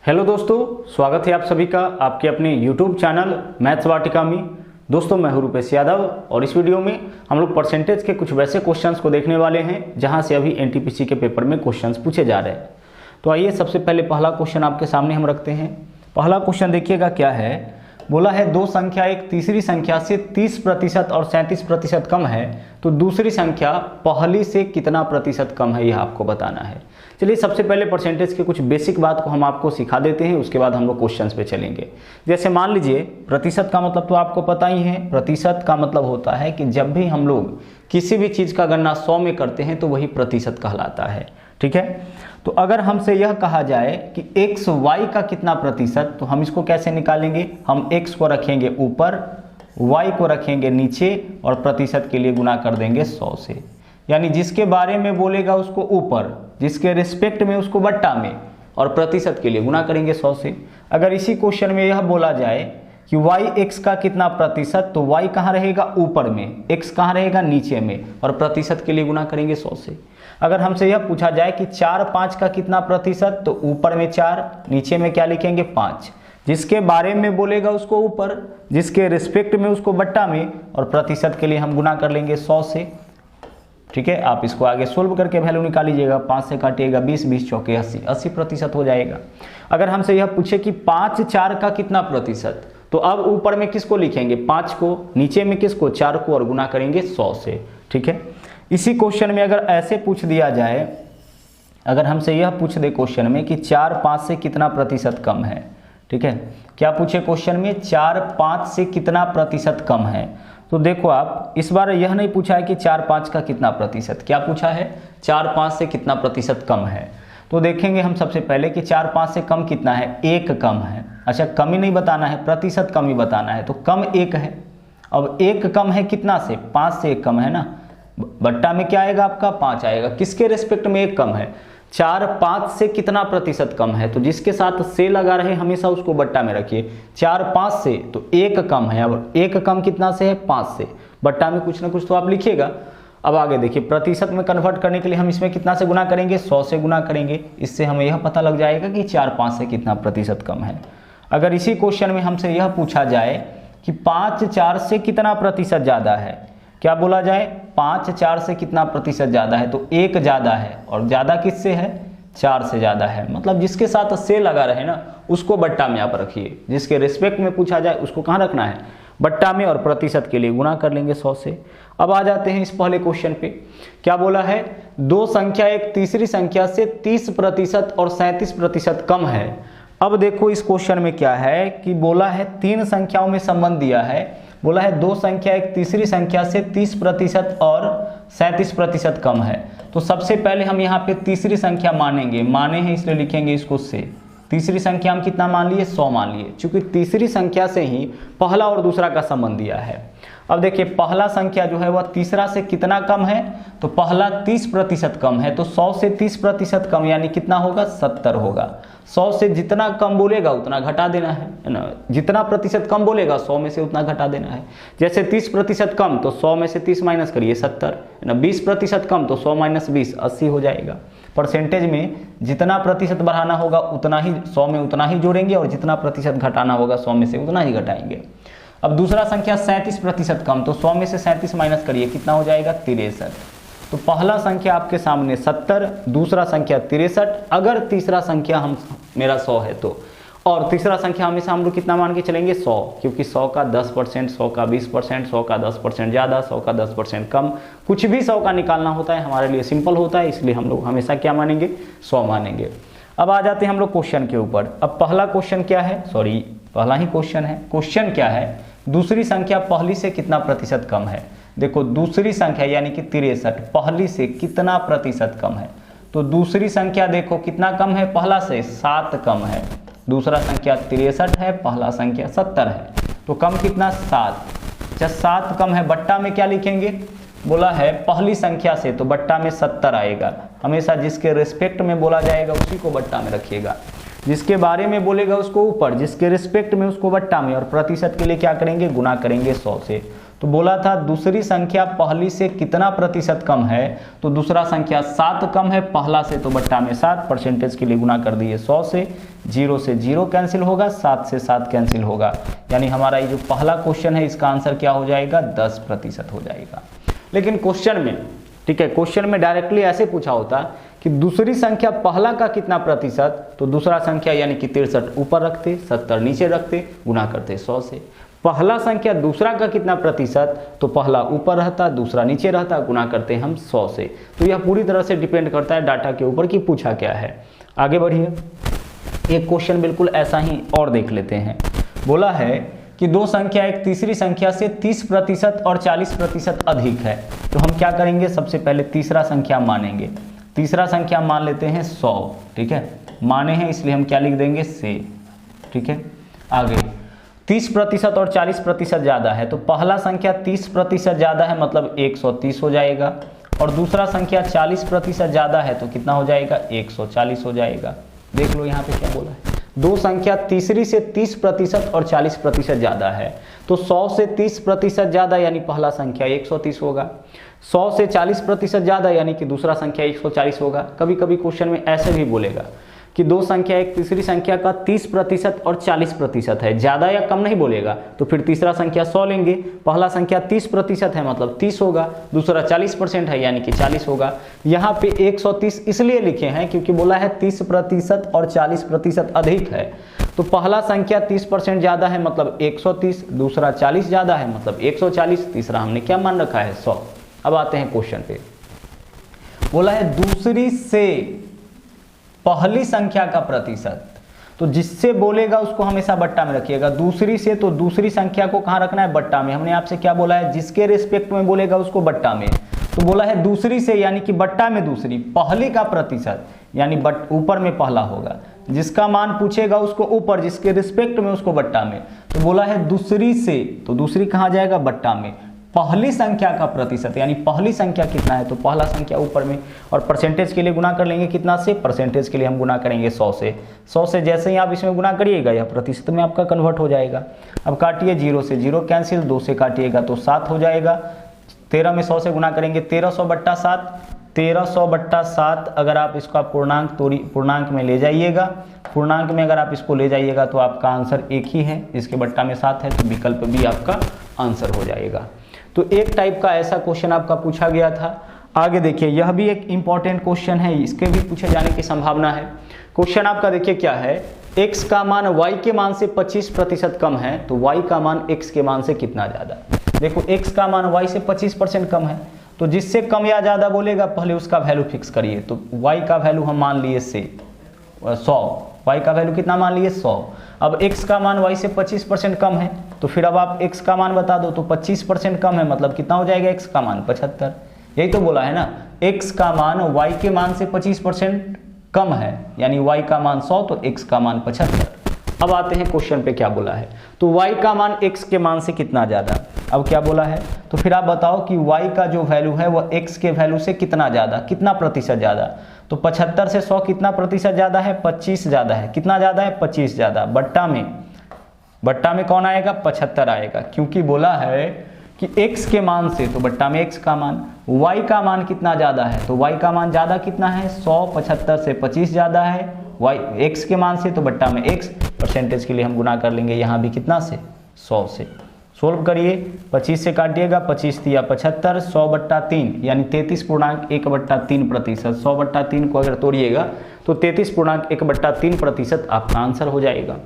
Hello दोस्तों, स्वागत है आप सभी का आपके अपने YouTube चैनल मैथ्स वाटिका में। दोस्तों मैं हूं रूपेश यादव और इस वीडियो में हम लोग परसेंटेज के कुछ वैसे क्वेश्चंस को देखने वाले हैं जहां से अभी एनटीपीसी के पेपर में क्वेश्चंस पूछे जा रहे हैं। तो आइए सबसे पहले पहला क्वेश्चन आपके सामने हम रखते हैं। पहला क्वेश्चन देखिएगा क्या है। बोला है दो संख्या एक तीसरी संख्या से 30% और 37% कम है तो दूसरी संख्या पहली से कितना प्रतिशत कम है, यह आपको बताना है। चलिए सबसे पहले परसेंटेज के कुछ बेसिक बात को हम आपको सिखा देते हैं, उसके बाद हम लोग क्वेश्चंस पे चलेंगे। जैसे मान लीजिए प्रतिशत का मतलब तो आपको पता ही है। प्रतिशत का मतलब होता है कि जब भी हम लोग किसी भी चीज़ का गणना 100 में करते हैं तो वही प्रतिशत कहलाता है। ठीक है, तो अगर हमसे यह कहा जाए कि x y का कितना प्रतिशत, तो हम इसको कैसे निकालेंगे। हम x को रखेंगे ऊपर, y को रखेंगे नीचे और प्रतिशत के लिए गुना कर देंगे 100 से। यानी जिसके बारे में बोलेगा उसको ऊपर, जिसके रिस्पेक्ट में उसको बट्टा में, और प्रतिशत के लिए गुना करेंगे 100 से। अगर इसी क्वेश्चन में यह बोला जाए कि y x का कितना प्रतिशत, तो y कहाँ रहेगा ऊपर में, x कहाँ रहेगा नीचे में, और प्रतिशत के लिए गुना करेंगे 100 से। अगर हमसे यह पूछा जाए कि 4 5 का कितना प्रतिशत, तो ऊपर में 4, नीचे में क्या लिखेंगे 5। जिसके बारे में बोलेगा उसको ऊपर, जिसके रिस्पेक्ट में उसको बट्टा में, और प्रतिशत के लिए हम गुना कर लेंगे 100 से। ठीक है, आप इसको आगे सोल्व करके वैल्यू निकाल लीजिएगा। 5 से काटिएगा 20, 20 चौके 80, 80% हो जाएगा। अगर हमसे यह पूछे कि 5 4 का कितना प्रतिशत, तो अब ऊपर में किसको लिखेंगे 5 को, नीचे में किसको 4 को, और गुना करेंगे 100 से। ठीक है, इसी क्वेश्चन में अगर ऐसे पूछ दिया जाए, अगर हमसे यह पूछ दे क्वेश्चन में कि 4 5 से कितना प्रतिशत कम है। ठीक है, क्या पूछे क्वेश्चन में 4 5 से कितना प्रतिशत कम है, तो देखो आप इस बार यह नहीं पूछा है कि 4 5 का कितना प्रतिशत, क्या पूछा है 4 5 से कितना प्रतिशत कम है। तो देखेंगे हम सबसे पहले कि 4 5 से कम कितना है, 1 कम है। अच्छा, कम ही नहीं बताना है, प्रतिशत कम ही बताना है, तो कम 1 है। अब 1 कम है कितना से, 5 से 1 कम है ना, बट्टा में क्या आएगा आपका 5 आएगा। किसके रेस्पेक्ट में 1 कम है, 4 5 से कितना प्रतिशत कम है, तो जिसके साथ से लगा रहे हमेशा उसको बट्टा में रखिए। 4 5 से तो 1 कम है, अब 1 कम कितना से है 5 से, बट्टा में कुछ ना कुछ तो आप लिखिएगा। अब आगे देखिए, प्रतिशत में कन्वर्ट करने के लिए हम इसमें कितना से गुना करेंगे, 100 से गुना करेंगे। इससे हमें यह पता लग जाएगा कि 4 5 से कितना प्रतिशत कम है। अगर इसी क्वेश्चन में हमसे यह पूछा जाए कि 5 4 से कितना प्रतिशत ज़्यादा है, क्या बोला जाए 5 4 से कितना प्रतिशत ज़्यादा है, तो 1 ज़्यादा है, और ज़्यादा किससे है 4 से ज़्यादा है। मतलब जिसके साथ से लगा रहे ना उसको बट्टा में आप रखिए, जिसके रिस्पेक्ट में पूछा जाए उसको कहाँ रखना है बट्टा में, और प्रतिशत के लिए गुना कर लेंगे 100 से। अब आ जाते हैं इस पहले क्वेश्चन पे। क्या बोला है दो संख्या एक तीसरी संख्या से 30% और 37% कम है। अब देखो इस क्वेश्चन में क्या है कि बोला है 3 संख्याओं में संबंध दिया है। बोला है दो संख्या एक तीसरी संख्या से 30% और 37% कम है। तो सबसे पहले हम यहाँ पे तीसरी संख्या मानेंगे, माने हैं इसलिए लिखेंगे इसको से। तीसरी संख्या हम कितना मान लिए 100 मान लिए, क्योंकि तीसरी संख्या से ही पहला और दूसरा का संबंध दिया है। अब देखिए पहला संख्या जो है वह तीसरा से कितना कम है, तो पहला 30% कम है, तो 100 से 30% कम यानी कितना होगा 70 होगा। 100 से जितना कम बोलेगा उतना घटा देना है ना, जितना प्रतिशत कम बोलेगा 100 में से उतना घटा देना है। जैसे 30% कम तो 100 में से 30 माइनस करिए 70 है ना, 20% कम तो 100 माइनस 20 80 हो जाएगा। परसेंटेज में जितना प्रतिशत बढ़ाना होगा उतना ही 100 में उतना ही जोड़ेंगे, और जितना प्रतिशत घटाना होगा 100 में से उतना ही घटाएंगे। अब दूसरा संख्या 37% कम, तो 100 में से 37 माइनस करिए कितना हो जाएगा 63। तो पहला संख्या आपके सामने 70, दूसरा संख्या 63। अगर तीसरा संख्या मेरा 100 है तो, और तीसरा संख्या हमेशा हम लोग कितना मान के चलेंगे 100, क्योंकि 100 का 10%, 100 का 20%, 100 का 10% ज़्यादा, 100 का 10% कम, कुछ भी 100 का निकालना होता है हमारे लिए सिंपल होता है, इसलिए हम लोग हमेशा क्या मानेंगे 100 मानेंगे। अब आ जाते हैं हम लोग क्वेश्चन के ऊपर। अब पहला क्वेश्चन क्या है, सॉरी पहला ही क्वेश्चन है। क्वेश्चन क्या है, दूसरी संख्या पहली से कितना प्रतिशत कम है। देखो दूसरी संख्या यानी कि 63 पहली से कितना प्रतिशत कम है, तो दूसरी संख्या देखो कितना कम है, पहला से 7 कम है। दूसरा संख्या 63 है, पहला संख्या 70 है, तो कम कितना 7। जब 7 कम है बट्टा में क्या लिखेंगे, बोला है पहली संख्या से तो बट्टा में 70 आएगा। हमेशा जिसके रिस्पेक्ट में बोला जाएगा उसी को बट्टा में रखिएगा। जिसके बारे में बोलेगा उसको ऊपर, जिसके रिस्पेक्ट में उसको बट्टा में, और प्रतिशत के लिए क्या करेंगे, गुना करेंगे 100 से। तो बोला था दूसरी संख्या पहली से कितना प्रतिशत कम है, तो दूसरा संख्या 7 कम है पहला से, तो बट्टा में 7, परसेंटेज के लिए गुना कर दिए 100 से 0 कैंसिल होगा, 7 से 7 कैंसिल होगा, यानी हमारा ये जो पहला क्वेश्चन है इसका आंसर क्या हो जाएगा, 10% हो जाएगा। लेकिन क्वेश्चन में, ठीक है, क्वेश्चन में डायरेक्टली ऐसे पूछा होता कि दूसरी संख्या पहला का कितना प्रतिशत, तो दूसरा संख्या यानी कि 63 ऊपर रखते, 70 नीचे रखते, गुना करते 100 से। पहला संख्या दूसरा का कितना प्रतिशत, तो पहला ऊपर रहता, दूसरा नीचे रहता, गुना करते हम 100 से। तो यह पूरी तरह से डिपेंड करता है डाटा के ऊपर कि पूछा क्या है। आगे बढ़िए, एक क्वेश्चन बिल्कुल ऐसा ही और देख लेते हैं। बोला है कि दो संख्या एक तीसरी संख्या से 30% और 40% अधिक है, तो हम क्या करेंगे, सबसे पहले तीसरा संख्या मानेंगे। तीसरा संख्या मान लेते हैं 100, ठीक है, माने हैं इसलिए हम क्या लिख देंगे, से, ठीक है। आगे 30% और 40% ज़्यादा है, तो पहला संख्या 30% ज़्यादा है मतलब 130 हो जाएगा, और दूसरा संख्या 40% ज़्यादा है तो कितना हो जाएगा, 140 हो जाएगा। देख लो यहाँ पे क्या बोला है, दो संख्या तीसरी से 30% और 40% ज़्यादा है, तो 100 से 30% ज़्यादा यानी पहला संख्या 130 होगा, 100 से 40% ज़्यादा यानी कि दूसरा संख्या 140 होगा। कभी कभी क्वेश्चन में ऐसे भी बोलेगा कि दो संख्या एक तीसरी संख्या का 30% और 40% है, ज़्यादा या कम नहीं बोलेगा, तो फिर तीसरा संख्या 100 लेंगे, पहला संख्या 30% है मतलब 30 होगा, दूसरा 40% है यानी कि 40 होगा। यहाँ पे 130 इसलिए लिखे हैं क्योंकि बोला है 30% और 40% अधिक है, तो पहला संख्या 30% ज़्यादा है मतलब 130, दूसरा 40 ज़्यादा है मतलब 140, तीसरा हमने क्या मान रखा है, 100। अब आते हैं क्वेश्चन पे। बोला है दूसरी से पहली संख्या का प्रतिशत, तो जिससे बोलेगा उसको हमेशा बट्टा में रखिएगा। दूसरी से, तो दूसरी संख्या को कहाँ रखना है, बट्टा में। हमने आपसे क्या बोला है, जिसके रिस्पेक्ट में बोलेगा उसको बट्टा में, तो बोला है दूसरी से यानी कि बट्टा में दूसरी, पहली का प्रतिशत यानी ऊपर में पहला होगा, जिसका मान पूछेगा उसको ऊपर, जिसके रिस्पेक्ट में उसको बट्टा में। तो बोला है दूसरी से, तो दूसरी कहाँ जाएगा, बट्टा में। पहली संख्या का प्रतिशत यानी पहली संख्या कितना है, तो पहला संख्या ऊपर में, और परसेंटेज के लिए गुना कर लेंगे कितना से, परसेंटेज के लिए हम गुना करेंगे 100 से। 100 से जैसे ही आप इसमें गुना करिएगा यह प्रतिशत में आपका कन्वर्ट हो जाएगा। अब काटिए, 0 से 0 कैंसिल, 2 से काटिएगा तो 7 हो जाएगा। 13 में 100 से गुना करेंगे 1300/7, 1300/7 अगर आप इसका पूर्णांक में ले जाइएगा, पूर्णांक में अगर आप इसको ले जाइएगा तो आपका आंसर एक ही है, इसके बट्टा में 7 है, तो विकल्प भी आपका आंसर हो जाएगा। तो एक टाइप का ऐसा क्वेश्चन आपका पूछा गया था। आगे देखिए, यह भी एक इंपॉर्टेंट क्वेश्चन है, इसके भी पूछे जाने की संभावना है। क्वेश्चन आपका देखिए क्या है, x का मान y के मान से 25% कम है, तो y का मान x के मान से कितना ज़्यादा। देखो x का मान y से 25% कम है, तो जिससे कम या ज़्यादा बोलेगा पहले उसका वैल्यू फिक्स करिए। तो y का वैल्यू हम मान लिए से 100, y का वैल्यू कितना मान लिए 100। अब x का मान y से 25% कम है, तो फिर अब आप x का मान बता दो, तो 25% कम है मतलब कितना हो जाएगा, x का मान 75। यही तो बोला है ना, x का मान y के मान से 25% कम है, यानी y का मान 100 तो x का मान 75। अब आते हैं क्वेश्चन पे क्या बोला है, तो y का मान x के मान से कितना ज़्यादा। अब क्या बोला है, तो फिर आप बताओ कि y का जो वैल्यू है वह x के वैल्यू से कितना ज़्यादा, कितना प्रतिशत ज़्यादा। तो 75 से 100 कितना प्रतिशत ज़्यादा है, 25 ज़्यादा है। कितना ज़्यादा है, 25 ज़्यादा। बट्टा में कौन आएगा, 75 आएगा, क्योंकि बोला है कि x के मान से, तो बट्टा में x का मान। y का मान कितना ज़्यादा है, तो y का मान ज़्यादा कितना है, 100, 75 से 25 ज़्यादा है y x के मान से, तो बट्टा में x। परसेंटेज के लिए हम गुना कर लेंगे यहाँ भी कितना से, 100 से। सोल्व करिए, 25 से काटिएगा, 25 दिया 75, 100/3 यानी 33.1/3%। 100/3 को अगर तोड़िएगा तो 33.1/3% आपका आंसर हो जाएगा।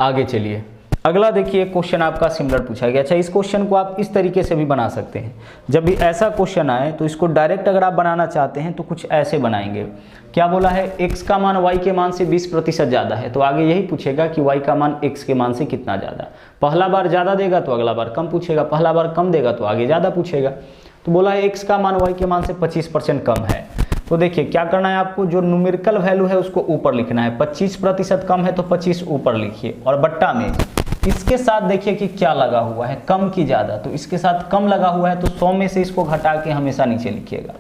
आगे चलिए, अगला देखिए क्वेश्चन आपका सिमिलर पूछा गया। अच्छा, इस क्वेश्चन को आप इस तरीके से भी बना सकते हैं। जब भी ऐसा क्वेश्चन आए तो इसको डायरेक्ट अगर आप बनाना चाहते हैं तो कुछ ऐसे बनाएंगे। क्या बोला है, x का मान y के मान से 20% ज़्यादा है, तो आगे यही पूछेगा कि y का मान x के मान से कितना ज़्यादा। पहला बार ज़्यादा देगा तो अगला बार कम पूछेगा, पहला बार कम देगा तो आगे ज़्यादा पूछेगा। तो बोला है x का मान y के मान से 25% कम है, तो देखिए क्या करना है आपको, जो न्यूमेरिकल वैल्यू है उसको ऊपर लिखना है। 25% कम है तो 25 ऊपर लिखिए, और बट्टा में इसके साथ देखिए कि क्या लगा हुआ है, कम की ज़्यादा। तो इसके साथ कम लगा हुआ है तो 100 में से इसको घटा के हमेशा नीचे लिखिएगा।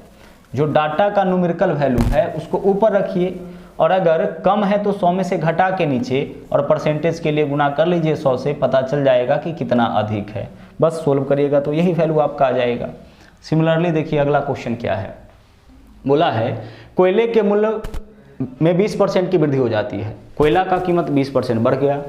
जो डाटा का न्यूमेरिकल वैल्यू है उसको ऊपर रखिए और अगर कम है तो 100 में से घटा के नीचे और परसेंटेज के लिए गुना कर लीजिए 100 से, पता चल जाएगा कि कितना अधिक है। बस सोल्व करिएगा तो यही वैल्यू आपका आ जाएगा। सिमिलरली देखिए अगला क्वेश्चन क्या है, बोला है कोयले के मूल्य में 20% की वृद्धि हो जाती है। कोयला का कीमत 20% बढ़ गया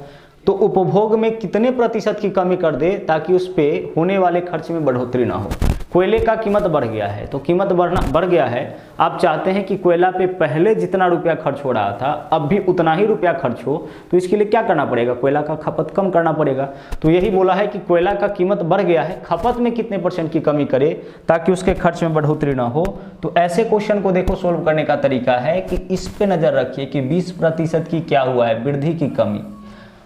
तो उपभोग में कितने प्रतिशत की कमी कर दे ताकि उस पे होने वाले खर्च में बढ़ोतरी ना हो। कोयले का कीमत बढ़ गया है तो कीमत बढ़ गया है, आप चाहते हैं कि कोयला पे पहले जितना रुपया खर्च हो रहा था अब भी उतना ही रुपया खर्च हो, तो इसके लिए क्या करना पड़ेगा, कोयला का खपत कम करना पड़ेगा। तो यही बोला है कि कोयला का कीमत बढ़ गया है, खपत में कितने % की कमी करे ताकि उसके खर्च में बढ़ोतरी ना हो। तो ऐसे क्वेश्चन को देखो सोल्व करने का तरीका है कि इस पे नजर रखिए कि 20% की क्या हुआ है, वृद्धि की कमी।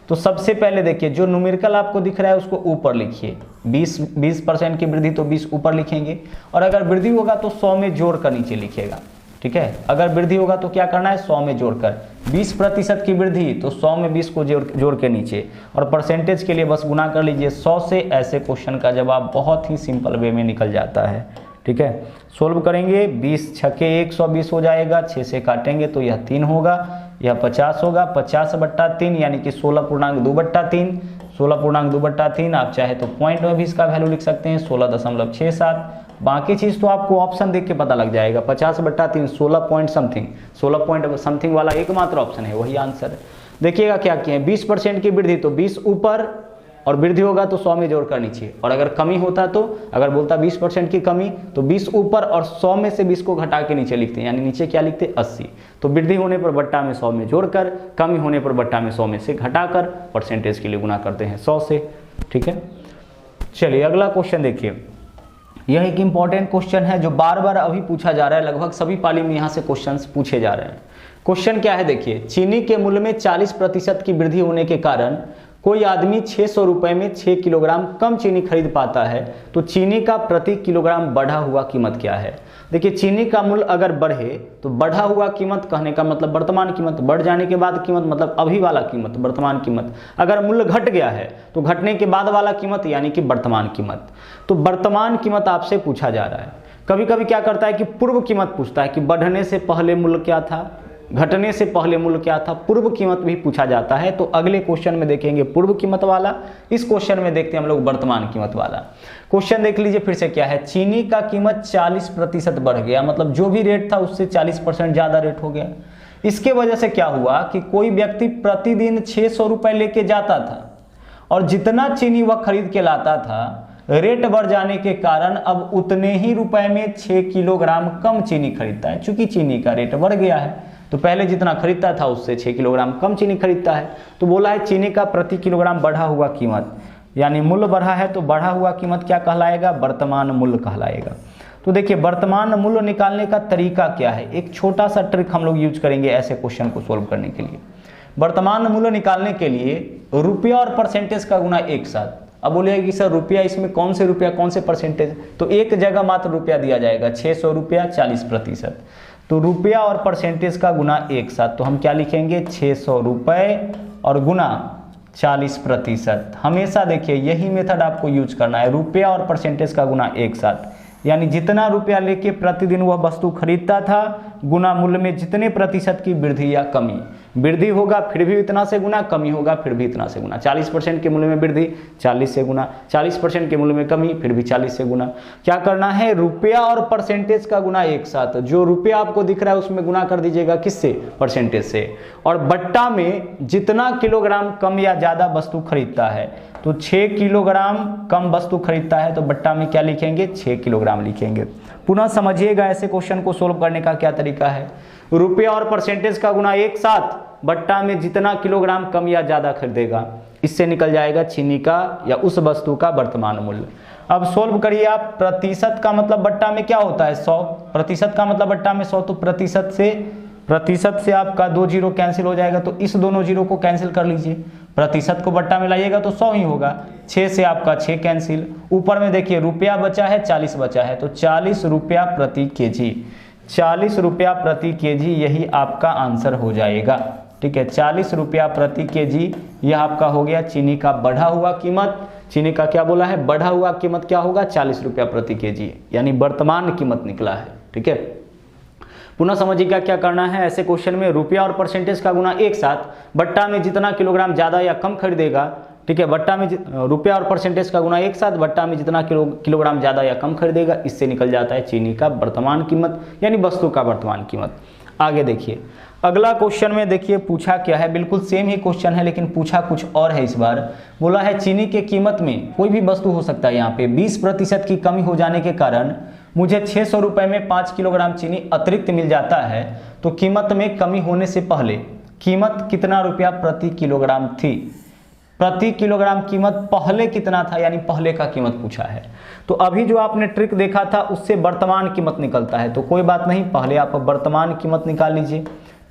तो सबसे पहले देखिए जो न्यूमेरिकल आपको दिख रहा है उसको ऊपर लिखिए, 20% की वृद्धि तो 20 ऊपर लिखेंगे, और अगर वृद्धि होगा तो 100 में जोड़ कर नीचे लिखिएगा। ठीक है, अगर वृद्धि होगा तो क्या करना है, 100 में जोड़कर 20% की वृद्धि तो 100 में 20 को जोड़ के नीचे, और परसेंटेज के लिए बस गुना कर लीजिए 100 से। ऐसे क्वेश्चन का जवाब बहुत ही सिंपल वे में निकल जाता है। ठीक है, सोल्व करेंगे, 20 छके 120 हो जाएगा, 6 से काटेंगे तो यह 3 होगा, यह 50 होगा, 50/3 यानी कि 16.2/3, 16.2/3। आप चाहे तो पॉइंट में भी इसका वैल्यू लिख सकते हैं 16.67। बाकी चीज़ तो आपको ऑप्शन देख के पता लग जाएगा, 50/3 16 पॉइंट समथिंग, 16 पॉइंट समथिंग वाला एकमात्र ऑप्शन है, वही आंसर है। देखिएगा क्या किए, 20% की वृद्धि तो 20 ऊपर, और वृद्धि होगा तो 100 में जोड़कर नीचे, और अगर कमी होता तो अगर बोलता 20% की कमी तो 20 ऊपर और 100 में से 20 को घटा के नीचे लिखते हैं, यानी नीचे क्या लिखते 80। तो वृद्धि होने पर बट्टा में 100 में जोड़कर, कमी होने पर बट्टा में 100 में से घटाकर परसेंटेज के लिए गुना करते हैं 100 से। ठीक है, चलिए अगला क्वेश्चन देखिए, यह एक इंपॉर्टेंट क्वेश्चन है जो बार बार अभी पूछा जा रहा है, लगभग सभी पाली में यहाँ से क्वेश्चंस पूछे जा रहे हैं। क्वेश्चन क्या है देखिए, चीनी के मूल्य में 40% की वृद्धि होने के कारण कोई आदमी 600 रुपए में 6 किलोग्राम कम चीनी खरीद पाता है, तो चीनी का प्रति किलोग्राम बढ़ा हुआ कीमत क्या है। देखिए चीनी का मूल्य अगर बढ़े तो बढ़ा हुआ कीमत कहने का मतलब वर्तमान कीमत, बढ़ जाने के बाद कीमत मतलब अभी वाला कीमत, वर्तमान कीमत। अगर मूल्य घट गया है तो घटने के बाद वाला कीमत यानी कि वर्तमान कीमत। तो वर्तमान कीमत आपसे पूछा जा रहा है। कभी कभी क्या करता है कि पूर्व कीमत पूछता है कि बढ़ने से पहले मूल्य क्या था, घटने से पहले मूल्य क्या था, पूर्व कीमत भी पूछा जाता है। तो अगले क्वेश्चन में देखेंगे पूर्व कीमत वाला, इस क्वेश्चन में देखते हैं हम लोग वर्तमान कीमत वाला। क्वेश्चन देख लीजिए फिर से क्या है, चीनी का कीमत 40% बढ़ गया, मतलब जो भी रेट था उससे 40% ज्यादा रेट हो गया। इसके वजह से क्या हुआ कि कोई व्यक्ति प्रतिदिन 600 रुपए लेके जाता था, और जितना चीनी वह खरीद के लाता था, रेट बढ़ जाने के कारण अब उतने ही रुपए में 6 किलोग्राम कम चीनी खरीदता है। चूंकि चीनी का रेट बढ़ गया है तो पहले जितना खरीदता था उससे 6 किलोग्राम कम चीनी खरीदता है। तो बोला है चीनी का प्रति किलोग्राम बढ़ा हुआ कीमत, यानी मूल्य बढ़ा है तो बढ़ा हुआ कीमत क्या कहलाएगा, वर्तमान मूल्य कहलाएगा। तो देखिए वर्तमान मूल्य निकालने का तरीका क्या है, एक छोटा सा ट्रिक हम लोग यूज करेंगे ऐसे क्वेश्चन को सोल्व करने के लिए। वर्तमान मूल्य निकालने के लिए रुपया और परसेंटेज का गुना एक साथ। अब बोलिएगा कि सर रुपया इसमें कौन से रुपया कौन से परसेंटेज, तो एक जगह मात्र रुपया दिया जाएगा, 600 रुपया 40%। तो रुपया और परसेंटेज का गुना एक साथ, तो हम क्या लिखेंगे 600 रुपये और गुना 40%। हमेशा देखिए यही मेथड आपको यूज करना है, रुपया और परसेंटेज का गुना एक साथ, यानी जितना रुपया लेके प्रतिदिन वह वस्तु खरीदता था गुना मूल्य में जितने प्रतिशत की वृद्धि या कमी। वृद्धि होगा फिर भी इतना से गुना, कमी होगा फिर भी इतना से गुना। 40% के मूल्य में वृद्धि 40 से गुना, 40% के मूल्य में कमी फिर भी 40 से गुना। क्या करना है, रुपया और परसेंटेज का गुना एक साथ। जो रुपया आपको दिख रहा है उसमें गुना कर दीजिएगा किससे, परसेंटेज से, और बट्टा में जितना किलोग्राम कम या ज्यादा वस्तु खरीदता है, तो 6 किलोग्राम कम वस्तु खरीदता है तो बट्टा में क्या लिखेंगे 6 किलोग्राम लिखेंगे। पुनः समझिएगा ऐसे क्वेश्चन को सोल्व करने का क्या तरीका है, रुपया और परसेंटेज का गुना एक साथ, बट्टा में जितना किलोग्राम कम या ज्यादा खरीदेगा, इससे निकल जाएगा चीनी का या उस वस्तु का वर्तमान मूल्य। अब सोल्व करिए आप, प्रतिशत का मतलब बट्टा में क्या होता है 100, प्रतिशत का मतलब बट्टा में 100, तो प्रतिशत से आपका 2 जीरो कैंसिल हो जाएगा, तो इस दोनों जीरो को कैंसिल कर लीजिए। प्रतिशत को बट्टा में लाइएगा तो 100 ही होगा, 6 से आपका 6 कैंसिल। ऊपर में देखिए रुपया बचा है 40 बचा है, तो 40 रुपया प्रति केजी, 40 रुपया प्रति केजी यही आपका आंसर हो जाएगा। ठीक है, 40 रुपया प्रति केजी यह आपका हो गया चीनी का बढ़ा हुआ कीमत। चीनी का क्या बोला है, बढ़ा हुआ कीमत क्या होगा 40 रुपया प्रति केजी, यानी वर्तमान कीमत निकला है। ठीक है, पुनः समझिएगा क्या करना है। ऐसे क्वेश्चन में रुपया और परसेंटेज का गुना एक साथ बट्टा में जितना किलोग्राम ज़्यादा या कम खरीदेगा, ठीक है, बट्टा में रुपया और परसेंटेज का गुना एक साथ बट्टा में जितना किलोग्राम ज़्यादा या कम खरीदेगा, इससे निकल जाता है चीनी का वर्तमान कीमत यानी वस्तु का वर्तमान कीमत। आगे देखिए अगला क्वेश्चन में देखिए पूछा क्या है, बिल्कुल सेम ही क्वेश्चन है लेकिन पूछा कुछ और है। इस बार बोला है चीनी के कीमत में कोई भी वस्तु हो सकता है, यहाँ पे 20% की कमी हो जाने के कारण मुझे 600 रुपये में 5 किलोग्राम चीनी अतिरिक्त मिल जाता है, तो कीमत में कमी होने से पहले कीमत कितना रुपया प्रति किलोग्राम थी। प्रति किलोग्राम कीमत पहले कितना था, यानी पहले का कीमत पूछा है। तो अभी जो आपने ट्रिक देखा था उससे वर्तमान कीमत निकलता है, तो कोई बात नहीं, पहले आप वर्तमान कीमत निकाल लीजिए।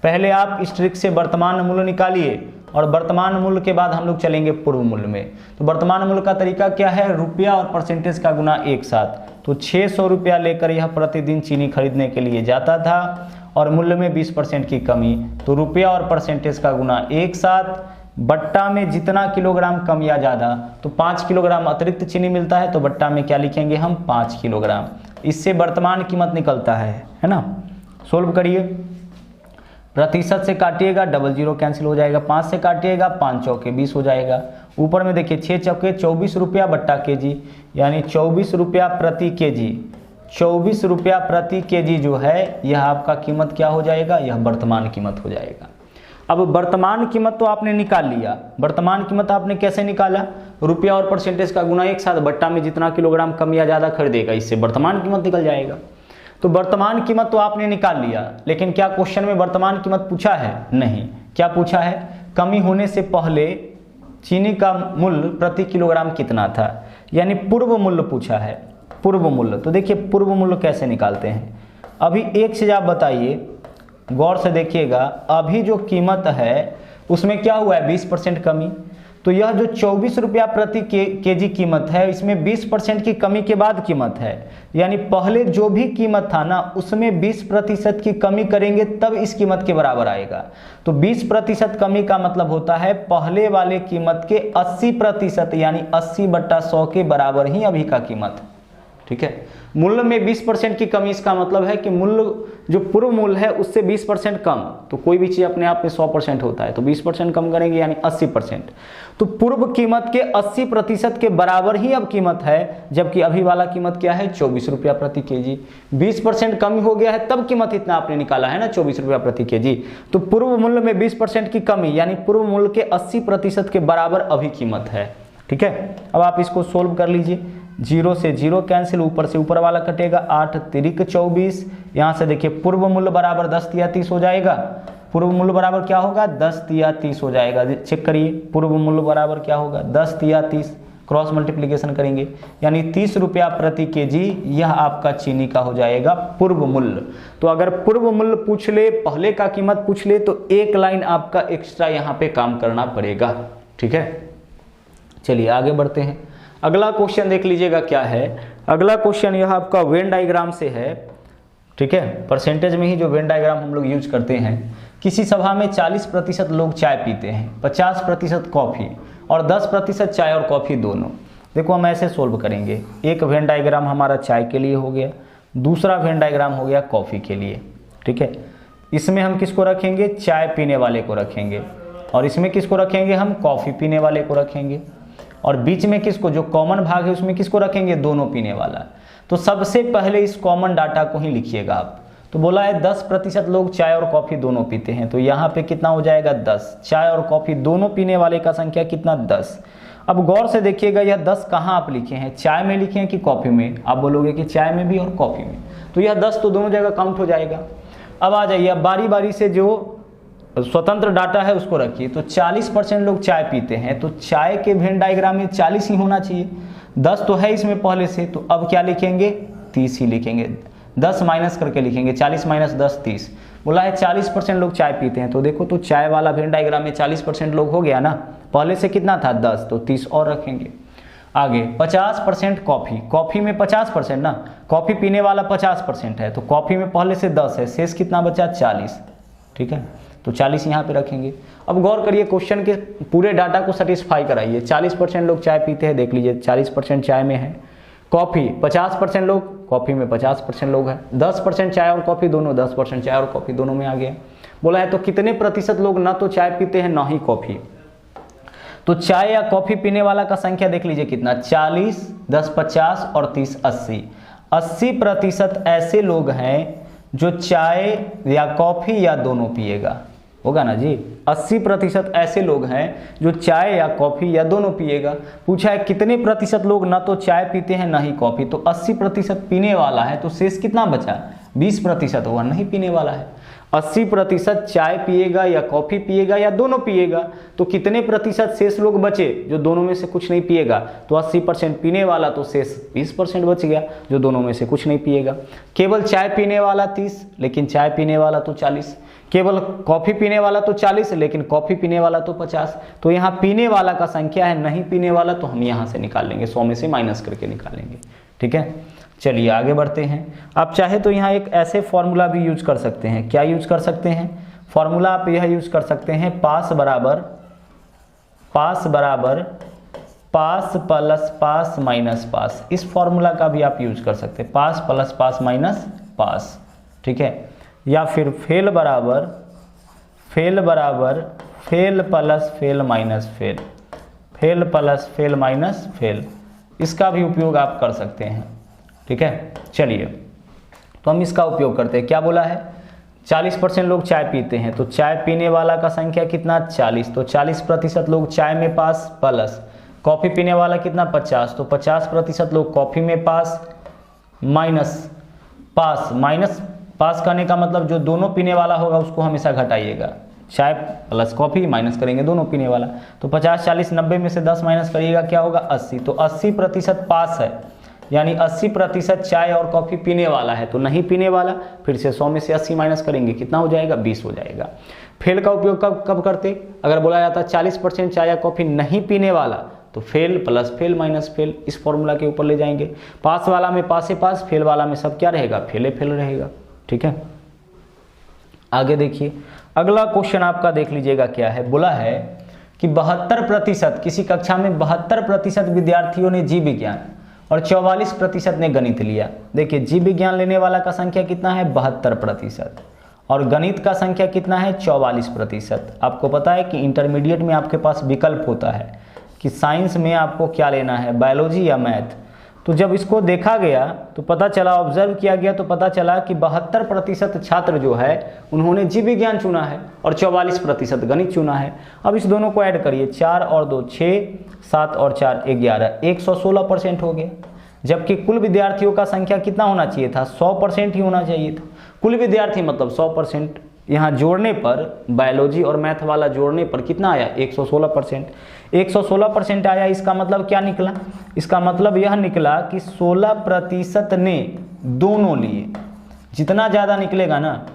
पहले आप इस ट्रिक से वर्तमान मूल्य निकालिए और वर्तमान मूल्य के बाद हम लोग चलेंगे पूर्व मूल्य में। तो वर्तमान मूल्य का तरीका क्या है, रुपया और परसेंटेज का गुना एक साथ। तो 600 रुपया लेकर यह प्रतिदिन चीनी खरीदने के लिए जाता था और मूल्य में 20% की कमी, तो रुपया और परसेंटेज का गुना एक साथ बट्टा में जितना किलोग्राम कम या ज़्यादा, तो 5 किलोग्राम अतिरिक्त चीनी मिलता है, तो बट्टा में क्या लिखेंगे हम 5 किलोग्राम। इससे वर्तमान कीमत निकलता है ना। सोल्व करिए, प्रतिशत से काटिएगा डबल जीरो कैंसिल हो जाएगा, 5 से काटिएगा 5 चौके 20 हो जाएगा। ऊपर में देखिए 6 चौके 24 रुपया बट्टा केजी, यानी 24 रुपया प्रति केजी। 24 रुपया प्रति केजी जो है यह आपका कीमत क्या हो जाएगा, यह वर्तमान कीमत हो जाएगा। अब वर्तमान कीमत तो आपने निकाल लिया, वर्तमान कीमत आपने कैसे निकाला, रुपया और परसेंटेज का गुना एक साथ बट्टा में जितना किलोग्राम कम या ज़्यादा खरीदेगा, इससे वर्तमान कीमत निकल जाएगा। तो वर्तमान कीमत तो आपने निकाल लिया, लेकिन क्या क्वेश्चन में वर्तमान कीमत पूछा है, नहीं। क्या पूछा है, कमी होने से पहले चीनी का मूल्य प्रति किलोग्राम कितना था, यानी पूर्व मूल्य पूछा है, पूर्व मूल्य। तो देखिए पूर्व मूल्य कैसे निकालते हैं, अभी एक चीज आप बताइए, गौर से देखिएगा, अभी जो कीमत है उसमें क्या हुआ है 20% कमी, तो यह जो 24 रुपया प्रति केजी कीमत है इसमें 20% की कमी के बाद कीमत है, यानी पहले जो भी कीमत था ना उसमें 20% की कमी करेंगे तब इस कीमत के बराबर आएगा। तो 20% कमी का मतलब होता है पहले वाले कीमत के 80%, यानी 80/100 के बराबर ही अभी का कीमत, ठीक है। मूल्य में 20% की कमी, इसका मतलब है कि मूल्य जो पूर्व मूल्य है उससे 20% कम, तो कोई भी चीज़ अपने आप में 100% होता है, तो 20% कम करेंगे यानी 80%। तो पूर्व कीमत के 80% के बराबर ही अब कीमत है, जबकि अभी वाला कीमत क्या है 24 रुपया प्रति केजी। 20% कमी हो गया है तब कीमत इतना आपने निकाला है ना 24 रुपया प्रति केजी। तो पूर्व मूल्य में 20% की कमी यानी पूर्व मूल्य के 80% के बराबर अभी कीमत है, ठीक है। अब आप इसको सोल्व कर लीजिए, 0 से 0 कैंसिल, ऊपर से ऊपर वाला कटेगा, 8 तिरिक 24, यहाँ से देखिए पूर्व मूल्य बराबर 10 तिया 30 हो जाएगा। पूर्व मूल्य बराबर क्या होगा 10 तिया 30 हो जाएगा, चेक करिए पूर्व मूल्य बराबर क्या होगा 10 तिया 30, क्रॉस मल्टीप्लिकेशन करेंगे यानी 30 रुपया प्रति केजी, यह आपका चीनी का हो जाएगा पूर्व मूल्य। तो अगर पूर्व मूल्य पूछ ले, पहले का कीमत पूछ ले, तो एक लाइन आपका एक्स्ट्रा यहाँ पे काम करना पड़ेगा, ठीक है। चलिए आगे बढ़ते हैं, अगला क्वेश्चन देख लीजिएगा क्या है। अगला क्वेश्चन यह आपका वेन डायग्राम से है, ठीक है। परसेंटेज में ही जो वेन डायग्राम हम लोग यूज करते हैं, किसी सभा में 40% लोग चाय पीते हैं, 50% कॉफ़ी और 10% चाय और कॉफ़ी दोनों। देखो हम ऐसे सोल्व करेंगे, एक वेन डायग्राम हमारा चाय के लिए हो गया, दूसरा वेन डायग्राम हो गया कॉफ़ी के लिए, ठीक है। इसमें हम किसको रखेंगे, चाय पीने वाले को रखेंगे, और इसमें किसको रखेंगे हम, कॉफ़ी पीने वाले को रखेंगे, और बीच में किसको, जो कॉमन भाग है उसमें किसको रखेंगे, दोनों पीने वाला। तो सबसे पहले इस कॉमन डाटा को ही लिखिएगा आप। तो बोला है 10% लोग चाय और कॉफ़ी दोनों पीते हैं, तो यहाँ पे कितना हो जाएगा 10, चाय और कॉफ़ी दोनों पीने वाले का संख्या कितना 10। अब गौर से देखिएगा यह 10 कहाँ आप लिखे हैं, चाय में लिखे हैं कि कॉफ़ी में, आप बोलोगे कि चाय में भी और कॉफ़ी में, तो यह 10 तो दोनों जगह काउंट हो जाएगा। अब आ जाइए, बारी बारी से जो स्वतंत्र डाटा है उसको रखिए। तो 40% लोग चाय पीते हैं, तो चाय के वेन डायग्राम में 40 ही होना चाहिए, 10 तो है इसमें पहले से, तो अब क्या लिखेंगे 30 ही लिखेंगे, 10 माइनस करके लिखेंगे, 40 माइनस 10 30। बोला है 40% लोग चाय पीते हैं, तो देखो तो चाय वाला वेन डायग्राम में 40% लोग हो गया ना, पहले से कितना था 10, तो 30 और रखेंगे। आगे 50% कॉफ़ी, कॉफ़ी में 50% ना, कॉफ़ी पीने वाला 50% है, तो कॉफ़ी में पहले से 10 है, शेष कितना बचा 40, ठीक है। तो 40 यहाँ पे रखेंगे। अब गौर करिए क्वेश्चन के पूरे डाटा को सेटिस्फाई कराइए। 40% लोग चाय पीते हैं, देख लीजिए 40% चाय में है, कॉफ़ी 50% लोग, कॉफ़ी में 50% लोग हैं, 10% चाय और कॉफ़ी दोनों, 10% चाय और कॉफ़ी दोनों में आ गया। बोला है तो कितने प्रतिशत लोग ना तो चाय पीते हैं ना ही कॉफ़ी। तो चाय या कॉफ़ी पीने वाला का संख्या देख लीजिए कितना, 40, 10 50 और 30 80। 80% ऐसे लोग हैं जो चाय या कॉफ़ी या दोनों पिएगा, होगा ना जी। 80% ऐसे लोग हैं जो चाय या कॉफ़ी या दोनों पिएगा। पूछा है कितने प्रतिशत लोग ना तो चाय पीते हैं ना ही कॉफ़ी, तो 80% पीने वाला है, तो शेष कितना बचा, 20% हुआ नहीं पीने वाला है। 80% चाय पिएगा या कॉफ़ी पिएगा या दोनों पिएगा, तो कितने प्रतिशत शेष लोग बचे जो दोनों में से कुछ नहीं पिएगा, तो 80% पीने वाला, तो शेष 20% बच गया जो दोनों में से कुछ नहीं पिएगा। केवल चाय पीने वाला 30, लेकिन चाय पीने वाला तो 40, केवल कॉफ़ी पीने वाला तो 40, लेकिन कॉफ़ी पीने वाला तो 50। तो यहाँ पीने वाला का संख्या है, नहीं पीने वाला तो हम यहाँ से निकाल लेंगे, 100 में से माइनस करके निकालेंगे। ठीक है, चलिए आगे बढ़ते हैं। आप चाहे तो यहाँ एक ऐसे फॉर्मूला भी यूज कर सकते हैं। क्या यूज कर सकते हैं फॉर्मूला, आप यह यूज कर सकते हैं, पास बराबर पास प्लस पास माइनस पास। इस फॉर्मूला का भी आप यूज कर सकते हैं, पास प्लस पास माइनस पास। ठीक है, या फिर फेल बराबर fail plus fail minus fail, fail plus fail minus fail, इसका भी उपयोग आप कर सकते हैं। ठीक है, चलिए तो हम इसका उपयोग करते हैं। क्या बोला है, 40% लोग चाय पीते हैं, तो चाय पीने वाला का संख्या कितना, 40, तो 40% लोग चाय में पास, प्लस कॉफ़ी पीने वाला कितना, 50, तो 50% लोग कॉफ़ी में पास, माइनस पास करने का मतलब जो दोनों पीने वाला होगा उसको हमेशा घटाइएगा, चाय प्लस कॉफ़ी माइनस करेंगे दोनों पीने वाला, तो 50 40 90 में से 10 माइनस करिएगा, क्या होगा 80। तो 80% पास है, यानी 80% चाय और कॉफ़ी पीने वाला है, तो नहीं पीने वाला, फिर से 100 में से 80 माइनस करेंगे, कितना हो जाएगा, 20 हो जाएगा। फेल का उपयोग कब करते, अगर बोला जाता 40% चाय या कॉफ़ी नहीं पीने वाला, तो fail plus fail minus fail, इस फॉर्मूला के ऊपर ले जाएंगे। पास वाला में पासे पास, फेल वाला में सब क्या रहेगा, फेले फेल रहेगा। ठीक है, आगे देखिए अगला क्वेश्चन आपका देख लीजिएगा क्या है। बोला है कि 72%, किसी कक्षा में 72% विद्यार्थियों ने जीव विज्ञान और 44% ने गणित लिया। देखिए जीव विज्ञान लेने वाला का संख्या कितना है, 72%, और गणित का संख्या कितना है, 44%। आपको पता है कि इंटरमीडिएट में आपके पास विकल्प होता है कि साइंस में आपको क्या लेना है, बायोलॉजी या मैथ। तो जब इसको देखा गया तो पता चला, ऑब्जर्व किया गया तो पता चला कि 72% छात्र जो है उन्होंने जीव विज्ञान चुना है और 44% गणित चुना है। अब इस दोनों को ऐड करिए, 4 और 2 6, 7 और 4 11, 116% हो गया। जबकि कुल विद्यार्थियों का संख्या कितना होना चाहिए था, 100% ही होना चाहिए था। कुल विद्यार्थी मतलब 100%, यहाँ जोड़ने पर बायोलॉजी और मैथ वाला जोड़ने पर कितना आया, 116%। 116% आया, इसका मतलब क्या निकला, इसका मतलब यह निकला कि 16% ने दोनों लिए। जितना ज़्यादा निकलेगा ना,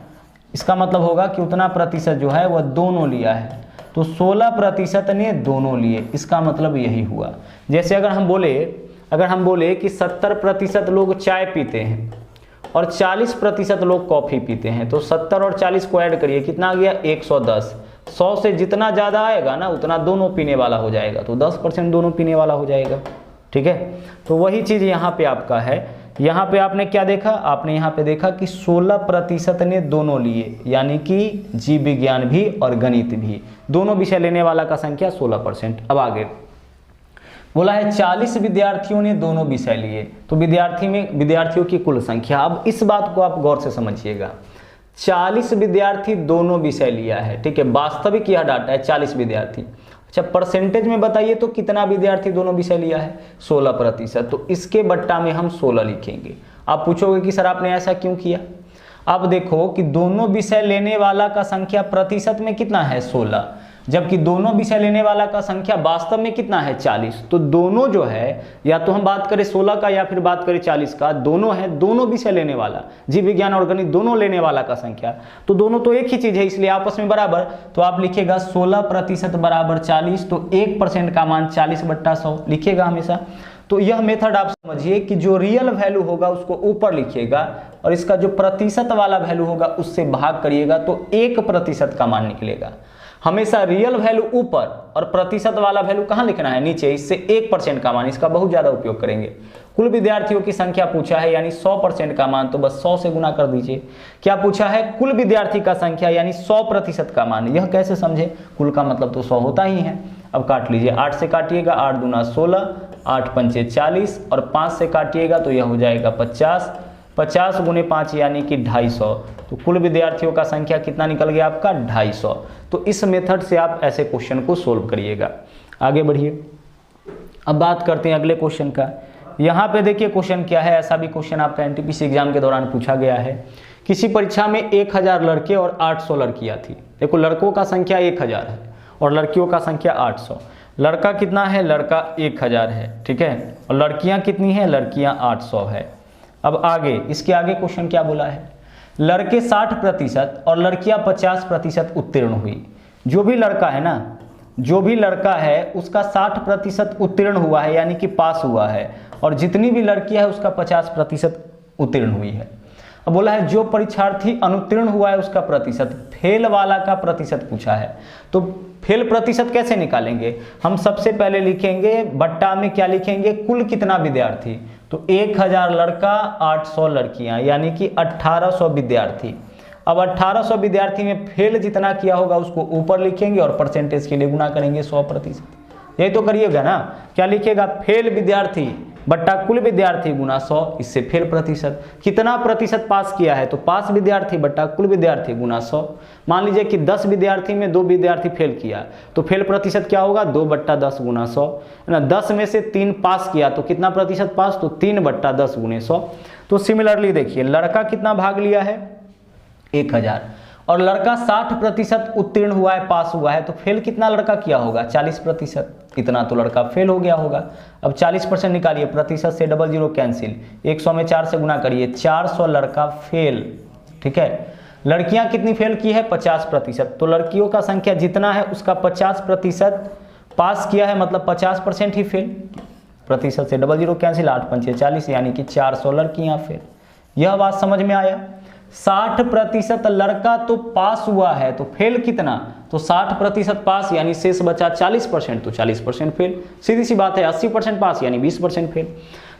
इसका मतलब होगा कि उतना प्रतिशत जो है वह दोनों लिया है। तो 16% ने दोनों लिए, इसका मतलब यही हुआ। जैसे अगर हम बोले कि 70% लोग चाय पीते हैं और 40% लोग कॉफ़ी पीते हैं, तो 70 और 40 को ऐड करिए, कितना आ गया, 110। 100 से जितना ज़्यादा आएगा ना उतना दोनों पीने वाला हो जाएगा, तो 10% दोनों पीने वाला हो जाएगा। ठीक है, तो वही चीज़ यहाँ पे आपका है। यहाँ पे आपने क्या देखा, आपने यहाँ पे देखा कि 16% ने दोनों लिए, यानी कि जीव विज्ञान भी और गणित भी, दोनों विषय लेने वाला का संख्या 16%। अब आगे बोला है 40 विद्यार्थियों ने दोनों विषय लिए, तो विद्यार्थियों की कुल संख्या। अब इस बात को आप गौर से समझिएगा, 40 विद्यार्थी दोनों विषय लिया है। ठीक है, वास्तविक यह डाटा है 40 विद्यार्थी। अच्छा, परसेंटेज में बताइए तो कितना विद्यार्थी दोनों विषय लिया है, 16%। तो इसके बट्टा में हम 16 लिखेंगे। आप पूछोगे कि सर आपने ऐसा क्यों किया। अब देखो कि दोनों विषय लेने वाला का संख्या प्रतिशत में कितना है, 16, जबकि दोनों विषय लेने वाला का संख्या वास्तव में कितना है, 40। तो दोनों जो है, या तो हम बात करें 16 का या फिर बात करें 40 का, दोनों है, दोनों विषय लेने वाला, जीव विज्ञान और गणित दोनों लेने वाला का संख्या, तो दोनों तो एक ही चीज है, इसलिए आपस में बराबर। तो आप लिखिएगा 16% बराबर 40, तो 1% का मान 40/100 लिखिएगा हमेशा। तो यह मेथड आप समझिए कि जो रियल वैल्यू होगा उसको ऊपर लिखिएगा और इसका जो प्रतिशत वाला वैल्यू होगा उससे भाग करिएगा, तो 1% का मान निकलेगा। हमेशा रियल वैल्यू ऊपर और प्रतिशत वाला वैल्यू कहाँ लिखना है, नीचे। इससे 1% का मान, इसका बहुत ज्यादा उपयोग करेंगे। कुल विद्यार्थियों की संख्या पूछा है यानी 100% का मान, तो बस 100 से गुना कर दीजिए। क्या पूछा है, कुल विद्यार्थी का संख्या यानी 100% का मान। यह कैसे समझे, कुल का मतलब तो 100 होता ही है। अब काट लीजिए, 8 से काटिएगा 8 दूना 16, 8 पंचे 40 और 5 से काटिएगा तो यह हो जाएगा 50, 50 गुने 5 यानी कि 250। तो कुल विद्यार्थियों का संख्या कितना निकल गया आपका, 250। तो इस मेथड से आप ऐसे क्वेश्चन को सोल्व करिएगा। आगे बढ़िए, अब बात करते हैं अगले क्वेश्चन का। यहाँ पे देखिए क्वेश्चन क्या है, ऐसा भी क्वेश्चन आपका एनटीपीसी एग्जाम के दौरान पूछा गया है। किसी परीक्षा में 1000 लड़के और 800 लड़कियां थी। देखो लड़कों का संख्या 1000 है और लड़कियों का संख्या 800। लड़का कितना है, लड़का 1000 है, ठीक है, और लड़कियां कितनी है, लड़कियां 800 है। अब आगे, इसके आगे क्वेश्चन क्या बोला है, लड़के 60% और लड़कियां 50% उत्तीर्ण हुई। जो भी लड़का है ना, जो भी लड़का है उसका 60% उत्तीर्ण हुआ है यानी कि पास हुआ है, और जितनी भी लड़कियां है उसका 50% उत्तीर्ण हुई है। अब बोला है जो परीक्षार्थी अनुत्तीर्ण हुआ है उसका प्रतिशत, फेल वाला का प्रतिशत पूछा है। तो फेल प्रतिशत कैसे निकालेंगे, हम सबसे पहले लिखेंगे बट्टा में क्या लिखेंगे, कुल कितना विद्यार्थी, तो 1000 लड़का 800 लड़कियां यानी कि 1800 विद्यार्थी। अब 1800 विद्यार्थी में फेल जितना किया होगा उसको ऊपर लिखेंगे और परसेंटेज के लिए गुना करेंगे 100%। यही तो करिएगा ना, क्या लिखिएगा, फेल विद्यार्थी बट्टा कुल विद्यार्थी गुना 100, इससे फेल प्रतिशत। कितना प्रतिशत पास किया है, तो पास विद्यार्थी बट्टा कुल विद्यार्थी गुना 100। मान लीजिए कि 10 विद्यार्थी में 2 विद्यार्थी फेल किया, तो फेल प्रतिशत क्या होगा, 2/10 गुना 100, है ना। 10 में से 3 पास किया तो कितना प्रतिशत पास, तो 3/10 गुने 100। तो सिमिलरली देखिए, लड़का कितना भाग लिया है, 1000, और लड़का 60% उत्तीर्ण हुआ है, पास हुआ है, तो फेल कितना लड़का किया होगा, 40%। इतना तो लड़का फेल हो गया होगा। अब 40% निकालिए, प्रतिशत से 00 कैंसिल, 100 में 4 से गुना करिए, 400 लड़का फेल, ठीक है। लड़कियां कितनी फेल की है, 50%। तो लड़कियों का संख्या जितना है उसका 50% पास किया है, मतलब 50% ही फेल। प्रतिशत से 00 कैंसिल, 8 पंचे 40 यानी कि 400 लड़कियां फेल। यह बात समझ में आया। 60% लड़का तो पास हुआ है, तो फेल कितना, तो 60% पास यानी शेष बचा 40%, तो 40% फेल। सीधी सी बात है, 80% पास यानी 20% फेल।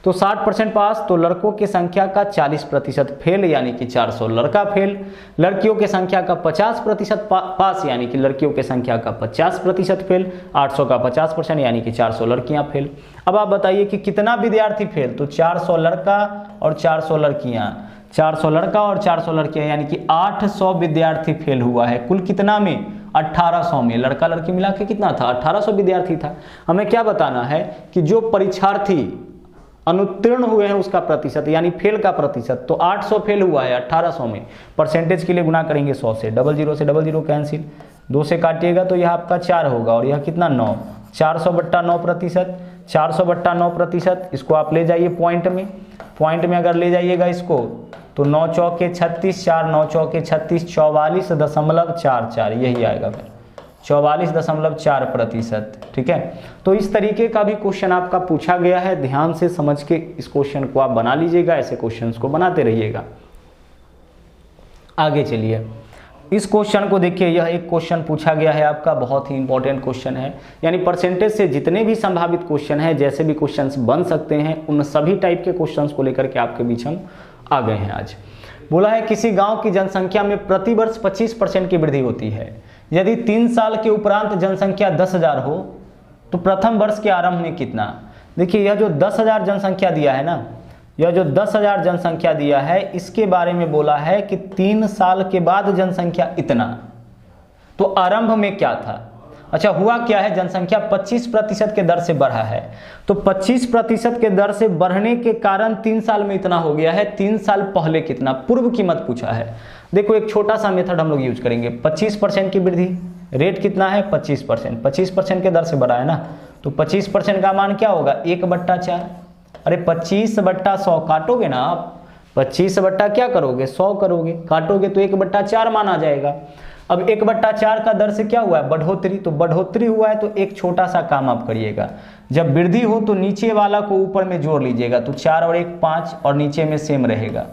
तो 60% पास, तो लड़कों की संख्या का 40% फेल यानी कि 400 लड़का फेल। लड़कियों की संख्या का 50% पास यानी कि लड़कियों की संख्या का 50% फेल। 800 का 50% यानी कि 400 लड़कियां फेल। अब आप बताइए कि कितना विद्यार्थी फेल, तो 400 लड़का और 400 लड़कियां, 400 लड़का और 400 लड़कियां यानी कि 800 विद्यार्थी फेल हुआ है। कुल कितना में, 1800 में। लड़का लड़की मिला के कितना था, 1800 विद्यार्थी था। हमें क्या बताना है कि जो परीक्षार्थी अनुत्तीर्ण हुए हैं उसका प्रतिशत यानी फेल का प्रतिशत, तो 800 फेल हुआ है 1800 में। परसेंटेज के लिए गुना करेंगे 100 से, 00 कैंसिल, 2 से काटिएगा तो यह आपका 4 होगा, और यह कितना 9, 400/9%, 400/9%। इसको आप ले जाइए पॉइंट में अगर ले जाइएगा इसको, तो 9 चौके 36, 4 9 चौके 36, 44.44, यही आएगा फिर 44.4%, ठीक है। तो इस तरीके का भी क्वेश्चन आपका पूछा गया है। ध्यान से समझ के इस क्वेश्चन को आप बना लीजिएगा, ऐसे क्वेश्चंस को बनाते रहिएगा। आगे चलिए, इस क्वेश्चन को देखिए, यह एक क्वेश्चन पूछा गया है आपका, बहुत ही इंपॉर्टेंट क्वेश्चन है। यानी परसेंटेज से जितने भी संभावित क्वेश्चन हैं, जैसे भी क्वेश्चंस बन सकते हैं, उन सभी टाइप के क्वेश्चंस को लेकर के आपके बीच हम आ गए हैं आज। बोला है किसी गांव की जनसंख्या में प्रतिवर्ष 25% की वृद्धि होती है। यदि 3 साल के उपरांत जनसंख्या 10,000 हो तो प्रथम वर्ष के आरंभ में कितना। देखिए यह जो 10,000 जनसंख्या दिया है ना, यह जो 10,000 जनसंख्या दिया है, इसके बारे में बोला है कि 3 साल के बाद जनसंख्या इतना, तो आरंभ में क्या था। अच्छा, हुआ क्या है, जनसंख्या 25% के दर से बढ़ा है, तो 25% के दर से बढ़ने के कारण 3 साल में इतना हो गया है। 3 साल पहले कितना, पूर्व कीमत पूछा है। देखो एक छोटा सा मेथड हम लोग यूज करेंगे, 25% की वृद्धि, रेट कितना है 25%, 25% के दर से बढ़ा है ना, तो 25% का मान क्या होगा 1/4। अरे 25/100 काटोगे ना आप, 25 क्या करोगे 100 करोगे, काटोगे तो 1/4 मान आ जाएगा। अब 1/4 का दर से क्या हुआ है, बढ़ोतरी, तो बढ़ोतरी हुआ है, तो एक छोटा सा काम आप करिएगा, जब वृद्धि हो तो नीचे वाला को ऊपर में जोड़ लीजिएगा, तो 4 और 1 5 और नीचे में सेम रहेगा,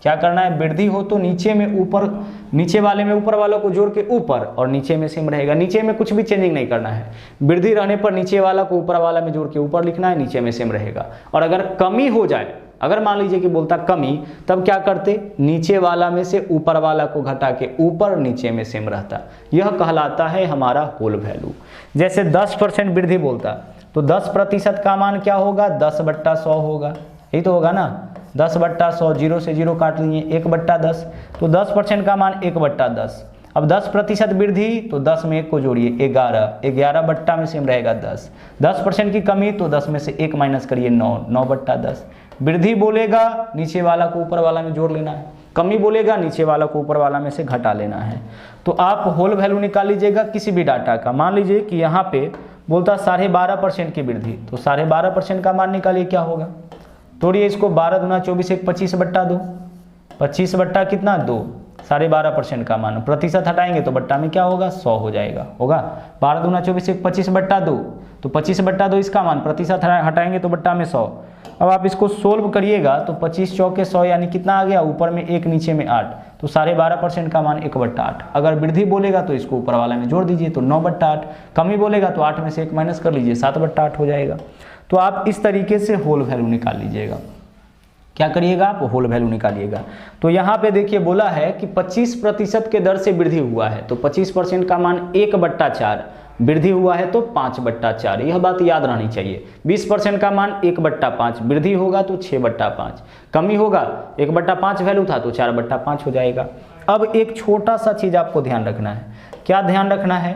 क्या करना है, वृद्धि हो तो नीचे में ऊपर, नीचे वाले में ऊपर वालों को जोड़ के ऊपर, और नीचे में सेम रहेगा। नीचे में कुछ भी चेंजिंग नहीं करना है। वृद्धि रहने पर नीचे वाला को ऊपर वाला में जोड़ के ऊपर लिखना है, नीचे में सेम रहेगा। और अगर कमी हो जाए, अगर मान लीजिए कि बोलता कमी, तब क्या करते, नीचे वाला में से ऊपर वाला को घटा के ऊपर नीचे में सेम रहता। यह कहलाता है हमारा होल वैल्यू। जैसे 10% वृद्धि बोलता तो 10% का मान क्या होगा, 10/100 होगा, यही तो होगा ना। 10/100, 0 से 0 काट लिए, 1/10, तो 10% का मान 1/10। अब 10% वृद्धि तो 10 में 1 को जोड़िए, 11, 11 बट्टा में सेम रहेगा 10। 10% की कमी तो 10 में से 1 माइनस करिए, 9, 9/10। वृद्धि बोलेगा नीचे वाला को ऊपर वाला में जोड़ लेना है, कमी बोलेगा नीचे वाला को ऊपर वाला में से घटा लेना है। तो आप होल वैल्यू निकाल लीजिएगा किसी भी डाटा का। मान लीजिए कि यहाँ पे बोलता 12.5% की वृद्धि, तो 12.5% का मान निकालिए, क्या होगा, तोड़िए इसको, 12 दूना 24, 25/2, 25 बट्टा कितना 2, 12.5% का मान। प्रतिशत हटाएंगे तो बट्टा में क्या होगा, 100 हो जाएगा, होगा। 12 दूना 24, 25/2, तो 25/2 इसका मान, प्रतिशत हटाएंगे तो बट्टा में 100। अब आप इसको सोल्व करिएगा तो 25 चौके 100 यानी कितना आ गया, ऊपर में 1 नीचे में 8, तो 12.5% का मान 1/8। अगर वृद्धि बोलेगा तो इसको ऊपर वाला में जोड़ दीजिए, तो 9/8। कमी बोलेगा तो 8 में से 1 माइनस कर लीजिए, 7/8 हो जाएगा। तो आप इस तरीके से होल वैल्यू निकाल लीजिएगा। क्या करिएगा आप, होल वैल्यू निकालिएगा। तो यहाँ पे देखिए बोला है कि 25% के दर से वृद्धि हुआ है, तो 25% का मान 1/4, वृद्धि हुआ है तो 5/4, यह बात याद रहनी चाहिए। 20% का मान 1/5, वृद्धि होगा तो 6/5, कमी होगा 1/5 वैल्यू था तो 4/5 हो जाएगा। अब एक छोटा सा चीज आपको ध्यान रखना है। क्या ध्यान रखना है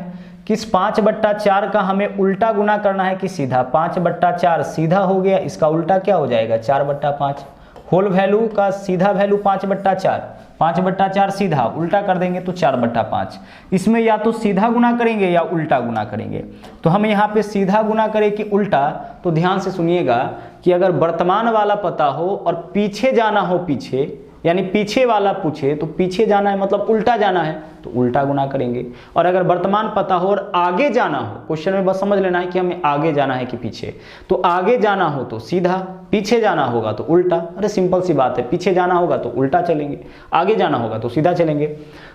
कि इस 5/4 का हमें उल्टा गुना करना है कि सीधा। 5/4 सीधा हो गया, इसका उल्टा क्या हो जाएगा, 4/5। होल वैल्यू का सीधा वैल्यू 5/4, 5/4 सीधा, उल्टा कर देंगे तो 4/5। इसमें या तो सीधा गुना करेंगे या उल्टा गुना करेंगे। तो हम यहाँ पे सीधा गुना करें कि उल्टा, तो ध्यान से सुनिएगा कि अगर वर्तमान वाला पता हो और पीछे जाना हो, पीछे यानी पीछे वाला पूछे तो पीछे जाना है मतलब उल्टा जाना है, तो उल्टा गुना करेंगे। और अगर वर्तमान पता हो और आगे जाना हो, क्वेश्चन में बस समझ लेना है कि हमें आगे जाना है कि पीछे, तो आगे जाना हो तो सीधा, पीछे जाना होगा तो उल्टा। अरे सिंपल सी बात है, पीछे जाना होगा तो उल्टा चलेंगे, आगे जाना होगा तो सीधा चलेंगे।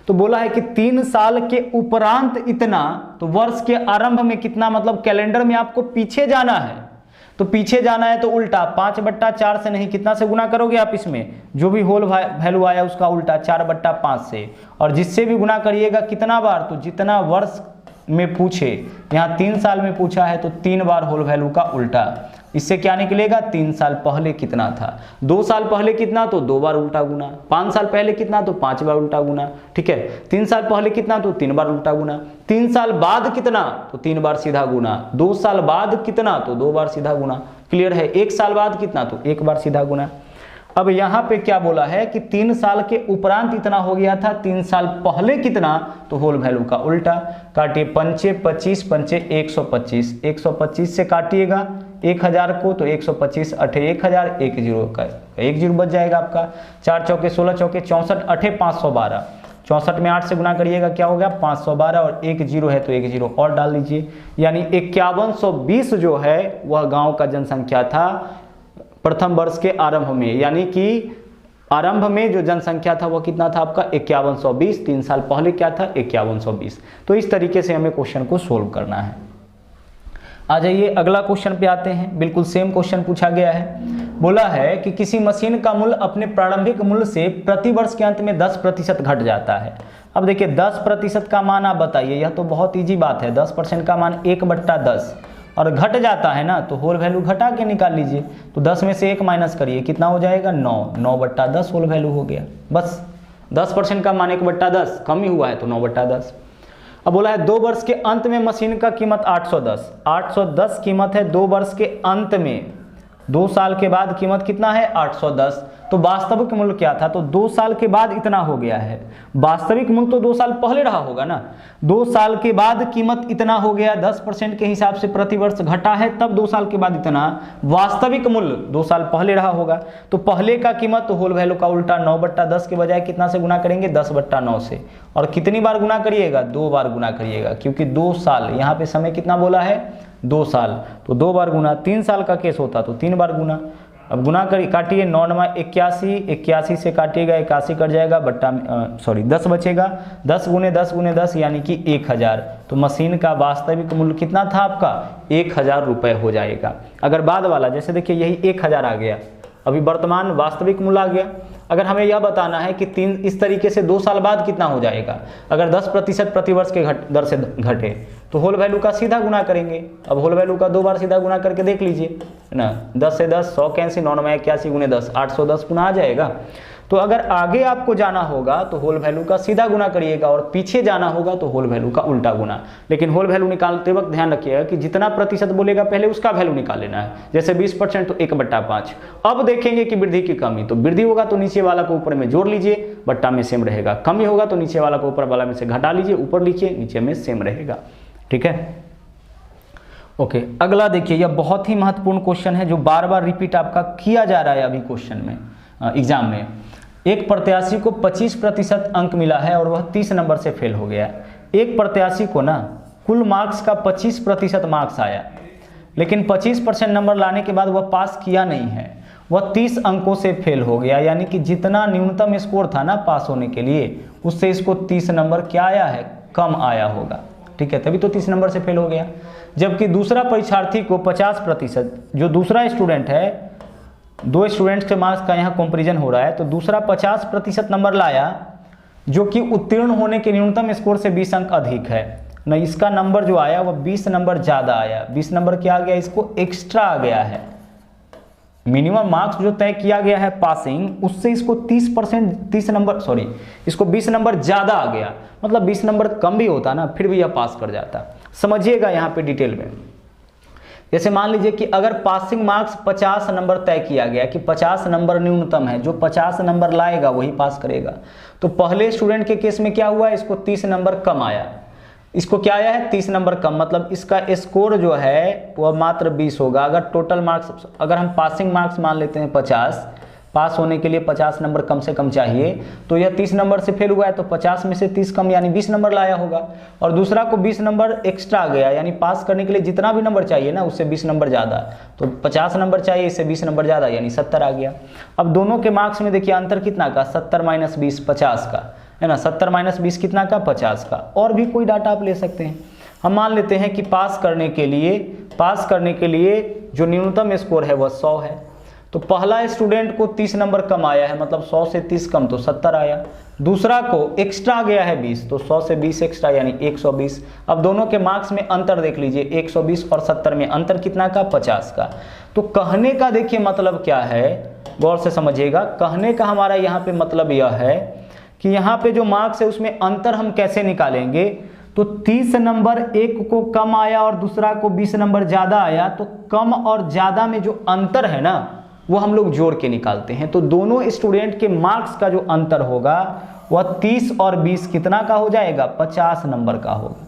तो बोला है कि 3 साल के उपरांत इतना, तो वर्ष के आरंभ में कितना, मतलब कैलेंडर में आपको पीछे जाना है, तो पीछे जाना है तो उल्टा 5/4 से नहीं, कितना से गुना करोगे आप, इसमें जो भी होल वैल्यू आया उसका उल्टा 4/5 से। और जिससे भी गुना करिएगा कितना बार, तो जितना वर्ष में पूछे, यहाँ 3 साल में पूछा है तो 3 बार होल वैल्यू का उल्टा। इससे क्या निकलेगा, 3 साल पहले कितना था, 2 साल पहले कितना, तो 2 बार उल्टा गुना, 5 साल पहले कितना, तो 5 बार उल्टा गुना, ठीक है। 3 साल पहले कितना, तो 3 बार उल्टा गुना। 3 साल बाद कितना, तो 3 बार सीधा गुना। 2 साल बाद कितना, तो 2 बार सीधा गुना। क्लियर है। 1 साल बाद कितना, तो 1 बार सीधा गुना। अब यहाँ पे क्या बोला है कि 3 साल के उपरांत इतना हो गया था, 3 साल पहले कितना, तो होल वैल्यू का उल्टा। काटिए, 5 25 5 125, 125 से काटिएगा 1000 को तो 125, 8 1000, 1 0 का 1 0 बच जाएगा आपका। 4 चौके 16 चौके 64, 8 512, 64 में 8 से गुना करिएगा, क्या हो गया 512, और 1 0 है तो 1 0 और डाल दीजिए, यानी 5120 जो है वह गांव का जनसंख्या था प्रथम वर्ष के आरंभ में। यानी कि आरंभ में जो जनसंख्या था वह कितना था आपका 5120, 3 साल पहले क्या था 5120। तो इस तरीके से हमें क्वेश्चन को सोल्व करना है। आ जाइए अगला क्वेश्चन पे आते हैं। बिल्कुल सेम क्वेश्चन पूछा गया है। बोला है कि किसी मशीन का मूल्य अपने प्रारंभिक मूल्य से प्रति वर्ष के अंत में 10% घट जाता है। अब देखिए 10% का मान आप बताइए, यह तो बहुत इजी बात है। 10% का मान 1/10 और घट जाता है ना, तो होल वैल्यू घटा के निकाल लीजिए। तो 10 में से 1 माइनस करिए, कितना हो जाएगा 9, 9/10 होल वैल्यू हो गया। बस 10% का मान 1/10, कमी हुआ है तो 9/10। अब बोला है 2 वर्ष के अंत में मशीन का कीमत 810, 810 कीमत है 2 वर्ष के अंत में। 2 साल के बाद कीमत कितना है 810। तो वास्तविक मूल्य क्या था, तो 2 साल के बाद इतना हो गया है। वास्तविक मूल्य तो 2 साल पहले रहा होगा ना, 2 साल के बाद कीमत इतना हो गया, 10% के हिसाब से प्रति वर्ष घटा है, तब 2 साल के बाद इतना। वास्तविक मूल्य 2 साल पहले रहा होगा, तो पहले का कीमत तो होल वैल्यू का उल्टा 9/10 के बजाय कितना से गुना करेंगे 10/9 से। और कितनी बार गुना करिएगा, 2 बार गुना करिएगा, क्योंकि 2 साल यहाँ पे समय कितना बोला है 2 साल, तो 2 बार गुना। 3 साल का केस होता तो 3 बार गुना। अब गुना काटिए, 9 9 81, 81 से काटिएगा 81 कट जाएगा, बट्टा 10 बचेगा, 10 गुने 10 गुने 10 यानी कि 1000। तो मशीन का वास्तविक मूल्य कितना था आपका 1000 रुपये हो जाएगा। अगर बाद वाला जैसे देखिए यही 1000 आ गया, अभी वर्तमान वास्तविक मूल्य आ गया। अगर हमें यह बताना है कि इस तरीके से 2 साल बाद कितना हो जाएगा, अगर 10% प्रतिवर्ष के दर से घटे तो होल वैल्यू का सीधा गुना करेंगे। अब होल वैल्यू का 2 बार सीधा गुना करके देख लीजिए, है ना। 10 से 10 100 कैंसिल, 9 9 81 गुने 10 810 गुना आ जाएगा। तो अगर आगे आपको जाना होगा तो होल वैल्यू का सीधा गुना करिएगा और पीछे जाना होगा तो होल वैल्यू का उल्टा गुना। लेकिन होल वैल्यू निकालते वक्त ध्यान रखिएगा कि जितना प्रतिशत बोलेगा पहले उसका वैल्यू निकाल लेना है। जैसे 20% तो 1/5। अब देखेंगे कि वृद्धि की कमी, तो वृद्धि होगा तो नीचे वाला को ऊपर में जोड़ लीजिए, बट्टा में सेम रहेगा। कमी होगा तो नीचे वाला को ऊपर वाला में से घटा लीजिए, ऊपर लिखिए, नीचे में सेम रहेगा। ठीक है, ओके। अगला देखिए, यह बहुत ही महत्वपूर्ण क्वेश्चन है जो बार बार रिपीट आपका किया जा रहा है अभी क्वेश्चन में, एग्जाम में। एक प्रत्याशी को 25% अंक मिला है और वह 30 नंबर से फेल हो गया। एक प्रत्याशी को ना कुल मार्क्स का 25% मार्क्स आया, लेकिन 25% नंबर लाने के बाद वह पास किया नहीं है, वह 30 अंकों से फेल हो गया। यानी कि जितना न्यूनतम स्कोर था ना पास होने के लिए, उससे इसको 30 नंबर क्या आया है, कम आया होगा। ठीक है, तभी तो 30 नंबर से फेल हो गया। जबकि दूसरा परीक्षार्थी को 50%, जो दूसरा स्टूडेंट है, 2 स्टूडेंट्स के मार्क्स का यहाँ कंपैरिजन हो रहा है, तो दूसरा 50% नंबर लाया, जो कि उत्तीर्ण होने के न्यूनतम स्कोर से 20 अंक अधिक है ना। इसका नंबर जो आया वह 20 नंबर ज़्यादा आया। 20 नंबर क्या आ गया, इसको एक्स्ट्रा आ गया है। मिनिमम मार्क्स जो तय किया गया है पासिंग, उससे इसको 30 नंबर इसको 20 नंबर ज़्यादा आ गया। मतलब 20 नंबर कम भी होता ना, फिर भी यह पास कर जाता। समझिएगा यहाँ पे डिटेल में। जैसे मान लीजिए कि अगर पासिंग मार्क्स 50 नंबर तय किया गया कि 50 नंबर न्यूनतम है, जो 50 नंबर लाएगा वही पास करेगा। तो पहले स्टूडेंट के केस में क्या हुआ, इसको 30 नंबर कम आया, इसको क्या आया है 30 नंबर कम। मतलब इसका स्कोर जो है वह मात्र 20 होगा। अगर टोटल मार्क्स, अगर हम पासिंग मार्क्स मान लेते हैं 50, पास होने के लिए 50 नंबर कम से कम चाहिए, तो यह 30 नंबर से फेल हुआ है तो 50 में से 30 कम यानी 20 नंबर लाया होगा। और दूसरा को 20 नंबर एक्स्ट्रा आ गया, यानी पास करने के लिए जितना भी नंबर चाहिए ना उससे 20 नंबर ज़्यादा। तो 50 नंबर चाहिए, इससे 20 नंबर ज़्यादा यानी 70 आ गया। अब दोनों के मार्क्स में देखिए अंतर कितना का, 70 - 20 50 का, है ना। 70 - 20 कितना का, 50 का। और भी कोई डाटा आप ले सकते हैं। हम मान लेते हैं कि पास करने के लिए जो न्यूनतम स्कोर है वह 100 है। तो पहला स्टूडेंट को 30 नंबर कम आया है, मतलब 100 से 30 कम तो 70 आया। दूसरा को एक्स्ट्रा आ गया है 20, तो 100 से 20 एक्स्ट्रा यानी 120। अब दोनों के मार्क्स में अंतर देख लीजिए, 120 और 70 में अंतर कितना का, 50 का। तो कहने का देखिए मतलब क्या है, गौर से समझिएगा। कहने का हमारा यहाँ पे मतलब यह है कि यहाँ पे जो मार्क्स है उसमें अंतर हम कैसे निकालेंगे। तो 30 नंबर एक को कम आया और दूसरा को 20 नंबर ज़्यादा आया, तो कम और ज़्यादा में जो अंतर है ना वो हम लोग जोड़ के निकालते हैं। तो दोनों स्टूडेंट के मार्क्स का जो अंतर होगा वह 30 और 20 कितना का हो जाएगा, 50 नंबर का होगा।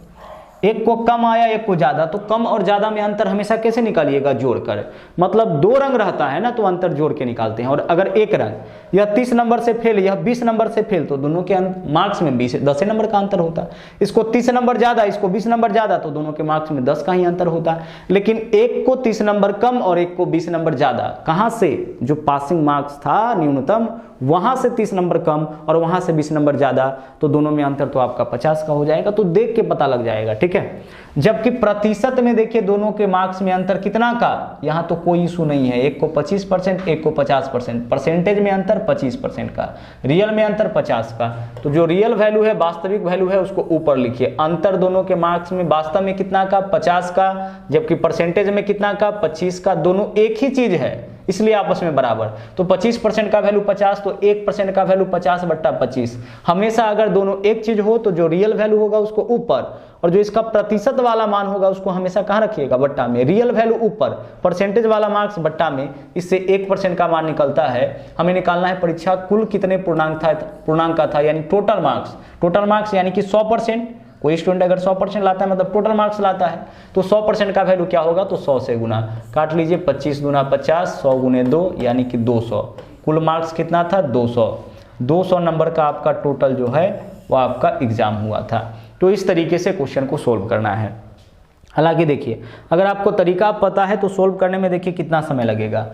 एक को कम आया एक को ज़्यादा, तो कम और ज़्यादा में अंतर हमेशा कैसे निकालिएगा, जोड़कर। मतलब 2 रंग रहता है ना तो अंतर जोड़ के निकालते हैं। और अगर एक रंग, यह 30 नंबर से फेल, यह 20 नंबर से फेल, तो दोनों के मार्क्स में 10 नंबर का अंतर होता है। इसको 30 नंबर ज़्यादा, इसको 20 नंबर ज़्यादा, तो दोनों के मार्क्स में 10 का ही अंतर होता है। लेकिन एक को 30 नंबर कम और एक को 20 नंबर ज़्यादा, कहाँ से, जो पासिंग मार्क्स था न्यूनतम वहाँ से 30 नंबर कम और वहाँ से 20 नंबर ज़्यादा, तो दोनों में अंतर तो आपका 50 का हो जाएगा। तो देख के पता लग जाएगा, ठीक है। जबकि प्रतिशत में देखिए दोनों के मार्क्स में अंतर कितना का, यहाँ तो कोई इशू नहीं है। एक को 25%, एक को 50%, परसेंटेज में अंतर 25% का, रियल में अंतर 50 का। तो जो रियल वैल्यू है, वास्तविक वैल्यू है, उसको ऊपर लिखिए। अंतर दोनों के मार्क्स में वास्तव में कितना का, 50 का, जबकि परसेंटेज में कितना का, 25 का। दोनों एक ही चीज है इसलिए आपस में बराबर। तो 25% का वैल्यू 50, तो 1% का वैल्यू 50/25। हमेशा अगर दोनों एक चीज हो तो जो रियल वैल्यू होगा उसको ऊपर, और जो इसका प्रतिशत वाला मान होगा उसको हमेशा कहाँ रखिएगा, बट्टा में। रियल वैल्यू ऊपर, परसेंटेज वाला मार्क्स बट्टा में। इससे 1% का मान निकलता है। हमें निकालना है परीक्षा कुल कितने पूर्णांक का था, यानी टोटल मार्क्स यानी कि 100%। कोई स्टूडेंट अगर 100% लाता है मतलब टोटल मार्क्स लाता है, तो 100% का वैल्यू क्या होगा, तो 100 से गुना। काट लीजिए, 25 × 50, 100 × 2 यानी कि 200। कुल मार्क्स कितना था, 200 नंबर का आपका टोटल जो है वो आपका एग्जाम हुआ था। तो इस तरीके से क्वेश्चन को सोल्व करना है। हालांकि देखिए, अगर आपको तरीका पता है तो सोल्व करने में देखिए कितना समय लगेगा।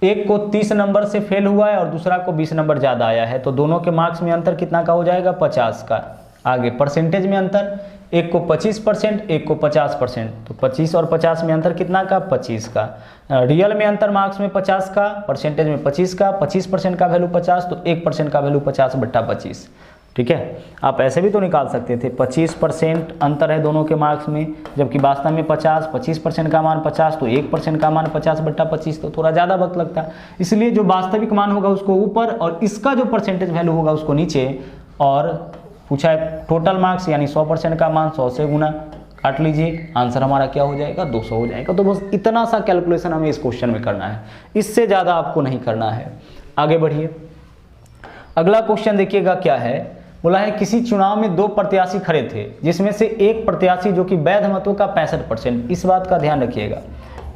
एक को 30 नंबर से फेल हुआ है और दूसरा को 20 नंबर ज़्यादा आया है, तो दोनों के मार्क्स में अंतर कितना का हो जाएगा, 50 का। आगे परसेंटेज में अंतर, एक को 25%, एक को 50%, तो 25 और 50 में अंतर कितना का, 25 का। रियल में अंतर मार्क्स में 50 का, परसेंटेज में 25 का, 25% का वैल्यू 50, तो 1% का वैल्यू 50/25। ठीक है, आप ऐसे भी तो निकाल सकते थे, 25% अंतर है दोनों के मार्क्स में, जबकि वास्तव में 25% का मान 50, तो 1% का मान 50/25, तो थोड़ा ज़्यादा वक्त लगता है। इसलिए जो वास्तविक मान होगा उसको ऊपर और इसका जो परसेंटेज वैल्यू होगा उसको नीचे, और पूछा है टोटल मार्क्स यानी 100% का मान 100 से गुना, काट लीजिए, आंसर हमारा क्या हो जाएगा, 200 हो जाएगा। तो बस इतना सा कैलकुलेशन हमें इस क्वेश्चन में करना है, इससे ज़्यादा आपको नहीं करना है। आगे बढ़िए, अगला क्वेश्चन देखिएगा क्या है, बोला है किसी चुनाव में 2 प्रत्याशी खड़े थे, जिसमें से एक प्रत्याशी जो कि वैध मतों का 65%, इस बात का ध्यान रखिएगा।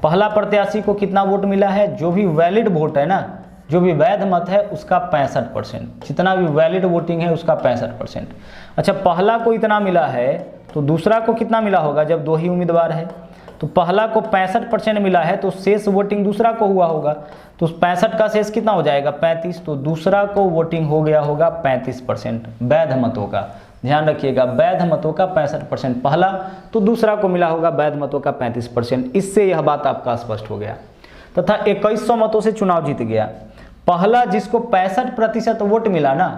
पहला प्रत्याशी को कितना वोट मिला है, जो भी वैलिड वोट है ना, जो भी वैध मत है उसका 65%, जितना भी वैलिड वोटिंग है उसका 65%। अच्छा, पहला को इतना मिला है तो दूसरा को कितना मिला होगा, जब 2 ही उम्मीदवार है तो पहला को 65% मिला है, तो शेष वोटिंग दूसरा को हुआ होगा, तो 65 का शेष कितना हो जाएगा, 35, तो दूसरा को वोटिंग हो गया होगा 35% वैध मतों का। ध्यान रखिएगा, वैध मतों का 65% पहला, तो दूसरा को मिला होगा वैध मतों का 35%। इससे यह बात आपका स्पष्ट हो गया। तथा 2100 मतों से चुनाव जीत गया। पहला जिसको 65% वोट मिला ना,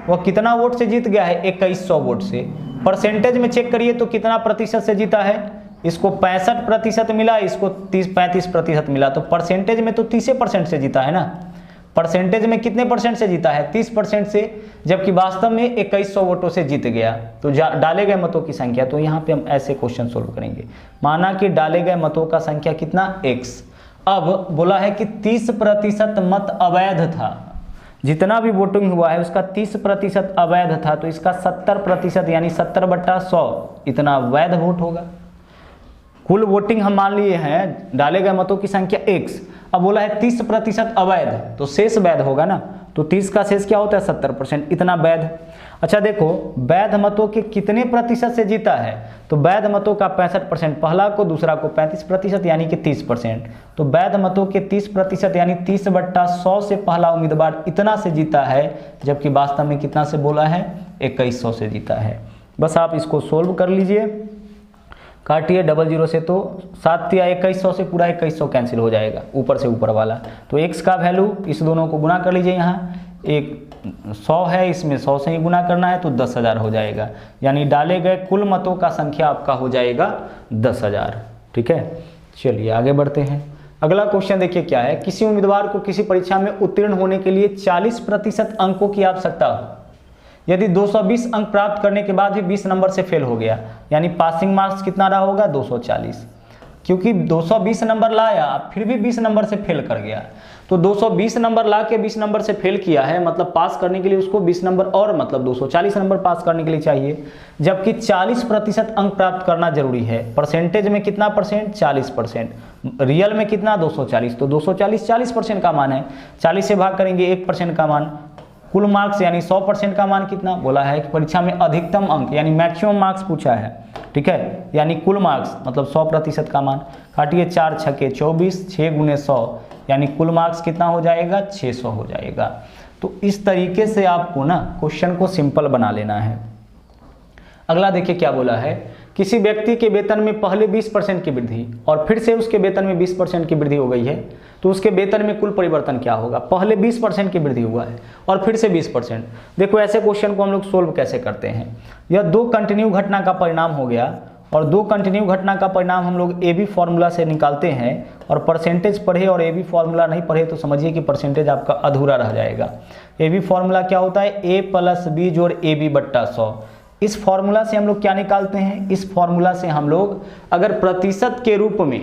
वह कितना वोट से जीत गया है, 2100 वोट से। परसेंटेज में चेक करिए तो कितना प्रतिशत से जीता है, इसको 65% मिला, इसको 35% मिला, तो परसेंटेज में तो 30% से जीता है ना। परसेंटेज में कितने परसेंट से जीता है, 30% से, जबकि वास्तव में 2100 वोटों से जीत गया। तो डाले गए मतों की संख्या, तो यहाँ पे हम ऐसे क्वेश्चन सोल्व करेंगे। माना कि डाले गए मतों का संख्या कितना, x। अब बोला है कि 30% मत अवैध था, जितना भी वोटिंग हुआ है उसका 30% अवैध था, तो इसका 70% यानी 70/100 इतना वैध वोट होगा। कुल वोटिंग हम मान लिए हैं, डाले गए मतों की संख्या x। अब बोला है 30% अवैध, तो शेष वैध होगा ना, तो 30 का शेष क्या होता है, 70%, इतना वैध। अच्छा देखो, वैध मतों के कितने प्रतिशत से जीता है, तो वैध मतों का 65%, पहला को दूसरा को 35% यानी कि 30%, तो वैध मतों के 30% यानी 30/100 से पहला उम्मीदवार इतना से जीता है, जबकि वास्तव में कितना से बोला है, 2100 से जीता है। बस आप इसको सोल्व कर लीजिए, काटिए 00 से, तो 7 या 2100 से पूरा 2100 कैंसिल हो जाएगा, ऊपर से ऊपर वाला। तो x का वैल्यू इस दोनों को गुना कर लीजिए, यहाँ एक 100 है, इसमें 100 से ही गुना करना है, तो 10,000 हो जाएगा। यानी डाले गए कुल मतों का संख्या आपका हो जाएगा 10,000। ठीक है, चलिए आगे बढ़ते हैं। अगला क्वेश्चन देखिए क्या है, किसी उम्मीदवार को किसी परीक्षा में उत्तीर्ण होने के लिए 40% अंकों की आवश्यकता हो। यदि 220 अंक प्राप्त करने के बाद भी 20 नंबर से फेल हो गया, यानी पासिंग मार्क्स कितना रहा होगा, 240। क्योंकि 220 नंबर लाया फिर भी 20 नंबर से फेल कर गया, तो 220 नंबर ला के 20 नंबर से फेल किया है, मतलब पास करने के लिए उसको 20 नंबर और, मतलब 240 नंबर पास करने के लिए चाहिए। जबकि 40% अंक प्राप्त करना जरूरी है। परसेंटेज में कितना परसेंट, 40%, रियल में कितना, 240, तो 240 40% का मान है, 40 से भाग करेंगे 1% का मान। कुल मार्क्स यानी 100% का मान कितना, बोला है कि परीक्षा में अधिकतम अंक यानी मैक्सिमम मार्क्स पूछा है। ठीक है, यानी कुल मार्क्स मतलब 100% का मान। काटिए 4 छक्के 24, 6 × 100 यानी कुल मार्क्स कितना हो जाएगा, 600 हो जाएगा। तो इस तरीके से आपको ना क्वेश्चन को सिंपल बना लेना है। अगला देखिए क्या बोला है, किसी व्यक्ति के वेतन में पहले 20% की वृद्धि और फिर से उसके वेतन में 20% की वृद्धि हो गई है, तो उसके वेतन में कुल परिवर्तन क्या होगा। पहले 20% की वृद्धि हुआ है और फिर से 20%। देखो ऐसे क्वेश्चन को हम लोग सोल्व कैसे करते हैं। यह 2 कंटिन्यू घटना का परिणाम हो गया, और 2 कंटिन्यू घटना का परिणाम हम लोग AB फॉर्मूला से निकालते हैं, और परसेंटेज पढ़े और AB फॉर्मूला नहीं पढ़े तो समझिए कि परसेंटेज आपका अधूरा रह जाएगा। AB फॉर्मूला क्या होता है, A + B = AB/100। इस फॉर्मूला से हम लोग क्या निकालते हैं, इस फॉर्मूला से हम लोग अगर प्रतिशत के रूप में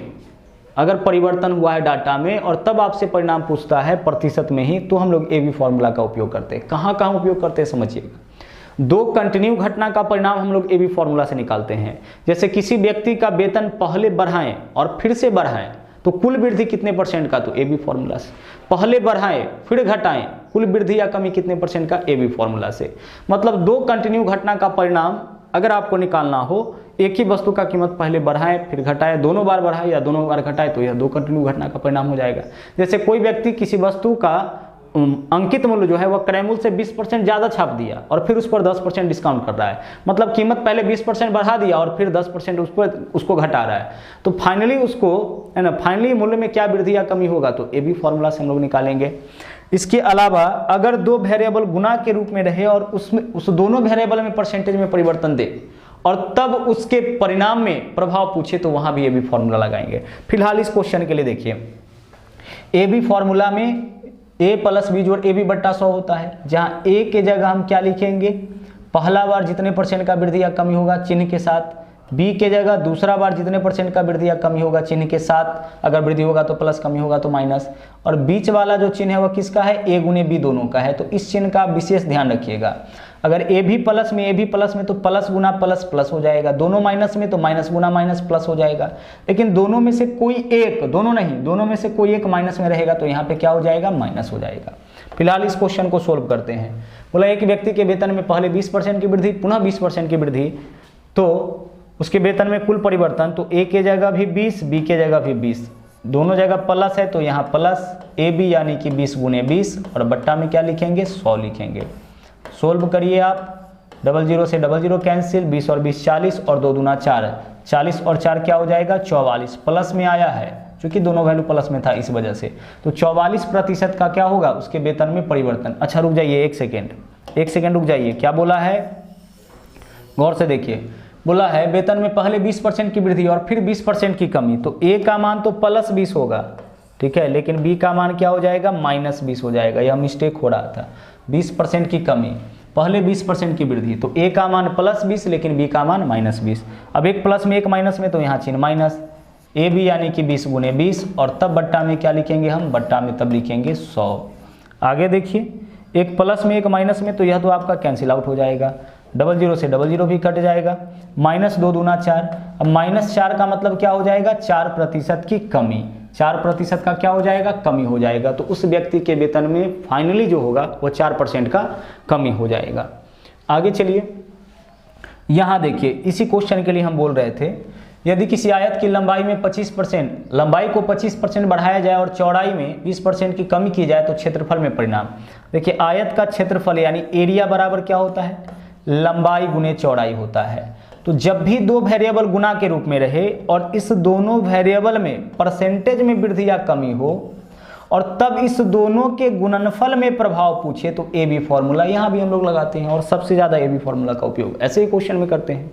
अगर परिवर्तन हुआ है डाटा में और तब आपसे परिणाम पूछता है प्रतिशत में ही, तो हम लोग AB फॉर्मूला का उपयोग करते हैं। कहाँ कहाँ उपयोग करते हैं समझिएगा। 2 कंटिन्यू घटना का परिणाम हम लोग AB फॉर्मूला से निकालते हैं। जैसे किसी व्यक्ति का वेतन पहले बढ़ाएं और फिर से बढ़ाएं, तो कुल वृद्धि कितने % का, तो AB फॉर्मूला से। पहले बढ़ाएं फिर घटाएं, कुल वृद्धि या कमी कितने % का, AB फॉर्मूला से। मतलब 2 कंटिन्यू घटना का परिणाम अगर आपको निकालना हो एक ही वस्तु का कीमत पहले बढ़ाए फिर घटाए, दोनों बार बढ़ाए या दोनों बार घटाए तो यह दो कंटिन्यू घटना का परिणाम हो जाएगा। जैसे कोई व्यक्ति किसी वस्तु का अंकित मूल्य जो है वह क्रय मूल्य से 20% ज़्यादा छाप दिया और फिर उस पर 10% डिस्काउंट कर रहा है, मतलब कीमत पहले 20% बढ़ा दिया और फिर 10% उसको घटा रहा है, तो फाइनली उसको है ना, फाइनली मूल्य में क्या वृद्धि या कमी होगा, तो ये भी फॉर्मूला से हम लोग निकालेंगे। इसके अलावा अगर दो वेरिएबल गुना के रूप में रहे और उसमें उस दोनों वेरिएबल में परसेंटेज में परिवर्तन दे और तब उसके परिणाम में प्रभाव पूछे तो वहां भी ये भी फॉर्मूला लगाएंगे। फिलहाल इस क्वेश्चन के लिए देखिए, ए बी फॉर्मूला में a प्लस बी जोड़ ए बी बट्टा 100 होता है, जहां a के जगह हम क्या लिखेंगे, पहला बार जितने परसेंट का वृद्धि या कमी होगा चिन्ह के साथ, b के जगह दूसरा बार जितने परसेंट का वृद्धि या कमी होगा चिन्ह के साथ, अगर वृद्धि होगा तो प्लस, कमी होगा तो माइनस, और बीच वाला जो चिन्ह है वह किसका है, a गुने b दोनों का है, तो इस चिन्ह का विशेष ध्यान रखिएगा। अगर ए भी प्लस में तो प्लस गुना प्लस प्लस हो जाएगा, दोनों माइनस में तो माइनस गुना माइनस प्लस हो जाएगा, लेकिन दोनों में से कोई एक, दोनों नहीं, दोनों में से कोई एक माइनस में रहेगा तो यहाँ पे क्या हो जाएगा, माइनस हो जाएगा। फिलहाल इस क्वेश्चन को सोल्व करते हैं। बोला एक व्यक्ति के वेतन में पहले 20% की वृद्धि पुनः 20% की वृद्धि, तो उसके वेतन में कुल परिवर्तन, तो ए के जगह भी 20, बी के जगह भी 20, दोनों जगह प्लस है तो यहाँ प्लस ए बी यानी कि 20 गुने 20 और बट्टा में क्या लिखेंगे, 100 लिखेंगे। सोल्व करिए आप, 00 से 00 कैंसिल, 20 और 20 40 और 2 दूना 4, 40 और 4 क्या हो जाएगा, 44, प्लस में आया है क्योंकि दोनों वैल्यू प्लस में था इस वजह से, तो 44% का क्या होगा, उसके वेतन में परिवर्तन। अच्छा रुक जाइए एक सेकेंड रुक जाइए, क्या बोला है, गौर से देखिए, बोला है वेतन में पहले 20% की वृद्धि और फिर 20% की कमी, तो ए का मान तो प्लस 20 होगा, ठीक है, लेकिन बी का मान क्या हो जाएगा, माइनस 20 हो जाएगा, यह मिस्टेक हो रहा था। 20% की कमी, पहले 20% की वृद्धि, तो ए का मान प्लस 20 लेकिन बी का मान माइनस 20, अब एक प्लस में एक माइनस में तो यहाँ चिन्ह माइनस, ए बी यानी कि 20 गुने 20 और तब बट्टा में क्या लिखेंगे हम, बट्टा में तब लिखेंगे 100। आगे देखिए, एक प्लस में एक माइनस में तो यह तो आपका कैंसिल आउट हो जाएगा, 00 से 00 भी कट जाएगा, -2 दूना 4, अब -4 का मतलब क्या हो जाएगा, 4% की कमी, 4% का क्या हो जाएगा, कमी हो जाएगा, तो उस व्यक्ति के वेतन में फाइनली जो होगा वो 4% का कमी हो जाएगा। आगे चलिए, यहाँ देखिए इसी क्वेश्चन के लिए हम बोल रहे थे, यदि किसी आयत की लंबाई में 25%, लंबाई को 25% बढ़ाया जाए और चौड़ाई में 20% की कमी की जाए तो क्षेत्रफल में परिणाम। देखिए आयत का क्षेत्रफल यानी एरिया बराबर क्या होता है, लंबाई गुने चौड़ाई होता है, तो जब भी दो वेरिएबल गुना के रूप में रहे और इस दोनों वेरिएबल में परसेंटेज में वृद्धि या कमी हो और तब इस दोनों के गुणनफल में प्रभाव पूछे तो ए बी फॉर्मूला यहाँ भी हम लोग लगाते हैं और सबसे ज़्यादा ए बी फॉर्मूला का उपयोग ऐसे ही क्वेश्चन में करते हैं।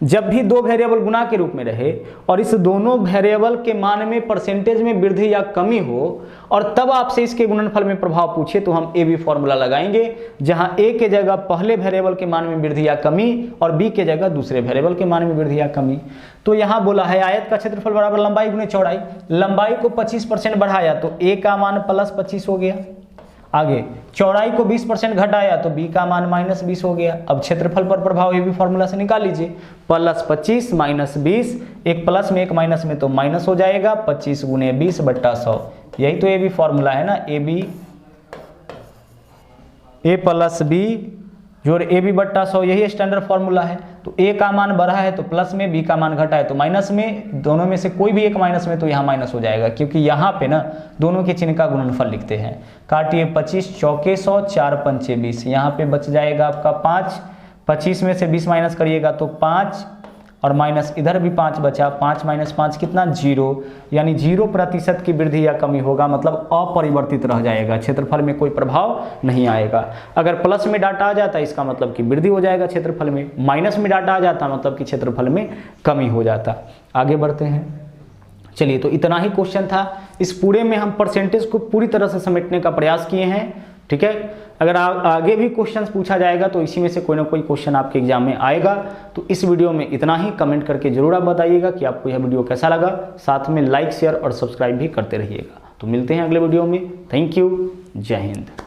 जब भी दो वेरिएबल गुना के रूप में रहे और इस दोनों वेरिएबल के मान में परसेंटेज में वृद्धि या कमी हो और तब आपसे इसके गुणनफल में प्रभाव पूछे तो हम ए बी फॉर्मूला लगाएंगे, जहां ए के जगह पहले वेरिएबल के मान में वृद्धि या कमी और बी के जगह दूसरे वेरिएबल के मान में वृद्धि या कमी। तो यहाँ बोला है आयत का क्षेत्रफल बराबर लंबाई गुने चौड़ाई, लंबाई को 25% बढ़ाया तो ए का मान +25 हो गया, आगे चौड़ाई को 20% घटाया तो बी का मान -20 हो गया। अब क्षेत्रफल पर प्रभाव ये भी फॉर्मूला से निकाल लीजिए, +25 -20, एक प्लस में एक माइनस में तो माइनस हो जाएगा, 25 गुने 20 बट्टा 100, यही तो ए बी फॉर्मूला है ना, ए प्लस बी जोड़ ए बी बट्टा 100, यही स्टैंडर्ड फॉर्मूला है। तो ए का मान बढ़ा है तो प्लस में, बी का मान घटा है तो माइनस में, दोनों में से कोई भी एक माइनस में तो यहाँ माइनस हो जाएगा, क्योंकि यहाँ पे ना दोनों के चिन्ह का गुणनफल लिखते हैं। काटिए 25 चौके 100, 4 पंचे 20, यहाँ पे बच जाएगा आपका 5, 25 में से 20 माइनस करिएगा तो 5 और माइनस इधर भी 5 बचा, 5 - 5 कितना 0, यानी 0% की वृद्धि या कमी होगा, मतलब अपरिवर्तित रह जाएगा, क्षेत्रफल में कोई प्रभाव नहीं आएगा। अगर प्लस में डाटा आ जाता इसका मतलब कि वृद्धि हो जाएगा क्षेत्रफल में, माइनस में डाटा आ जाता मतलब कि क्षेत्रफल में कमी हो जाता। आगे बढ़ते हैं, चलिए तो इतना ही क्वेश्चन था। इस पूरे में हम परसेंटेज को पूरी तरह से समेटने का प्रयास किए हैं, ठीक है। अगर आगे भी क्वेश्चंस पूछा जाएगा तो इसी में से कोई ना कोई क्वेश्चन आपके एग्जाम में आएगा। तो इस वीडियो में इतना ही, कमेंट करके जरूर आप बताइएगा कि आपको यह वीडियो कैसा लगा, साथ में लाइक शेयर और सब्सक्राइब भी करते रहिएगा। तो मिलते हैं अगले वीडियो में, थैंक यू, जय हिंद।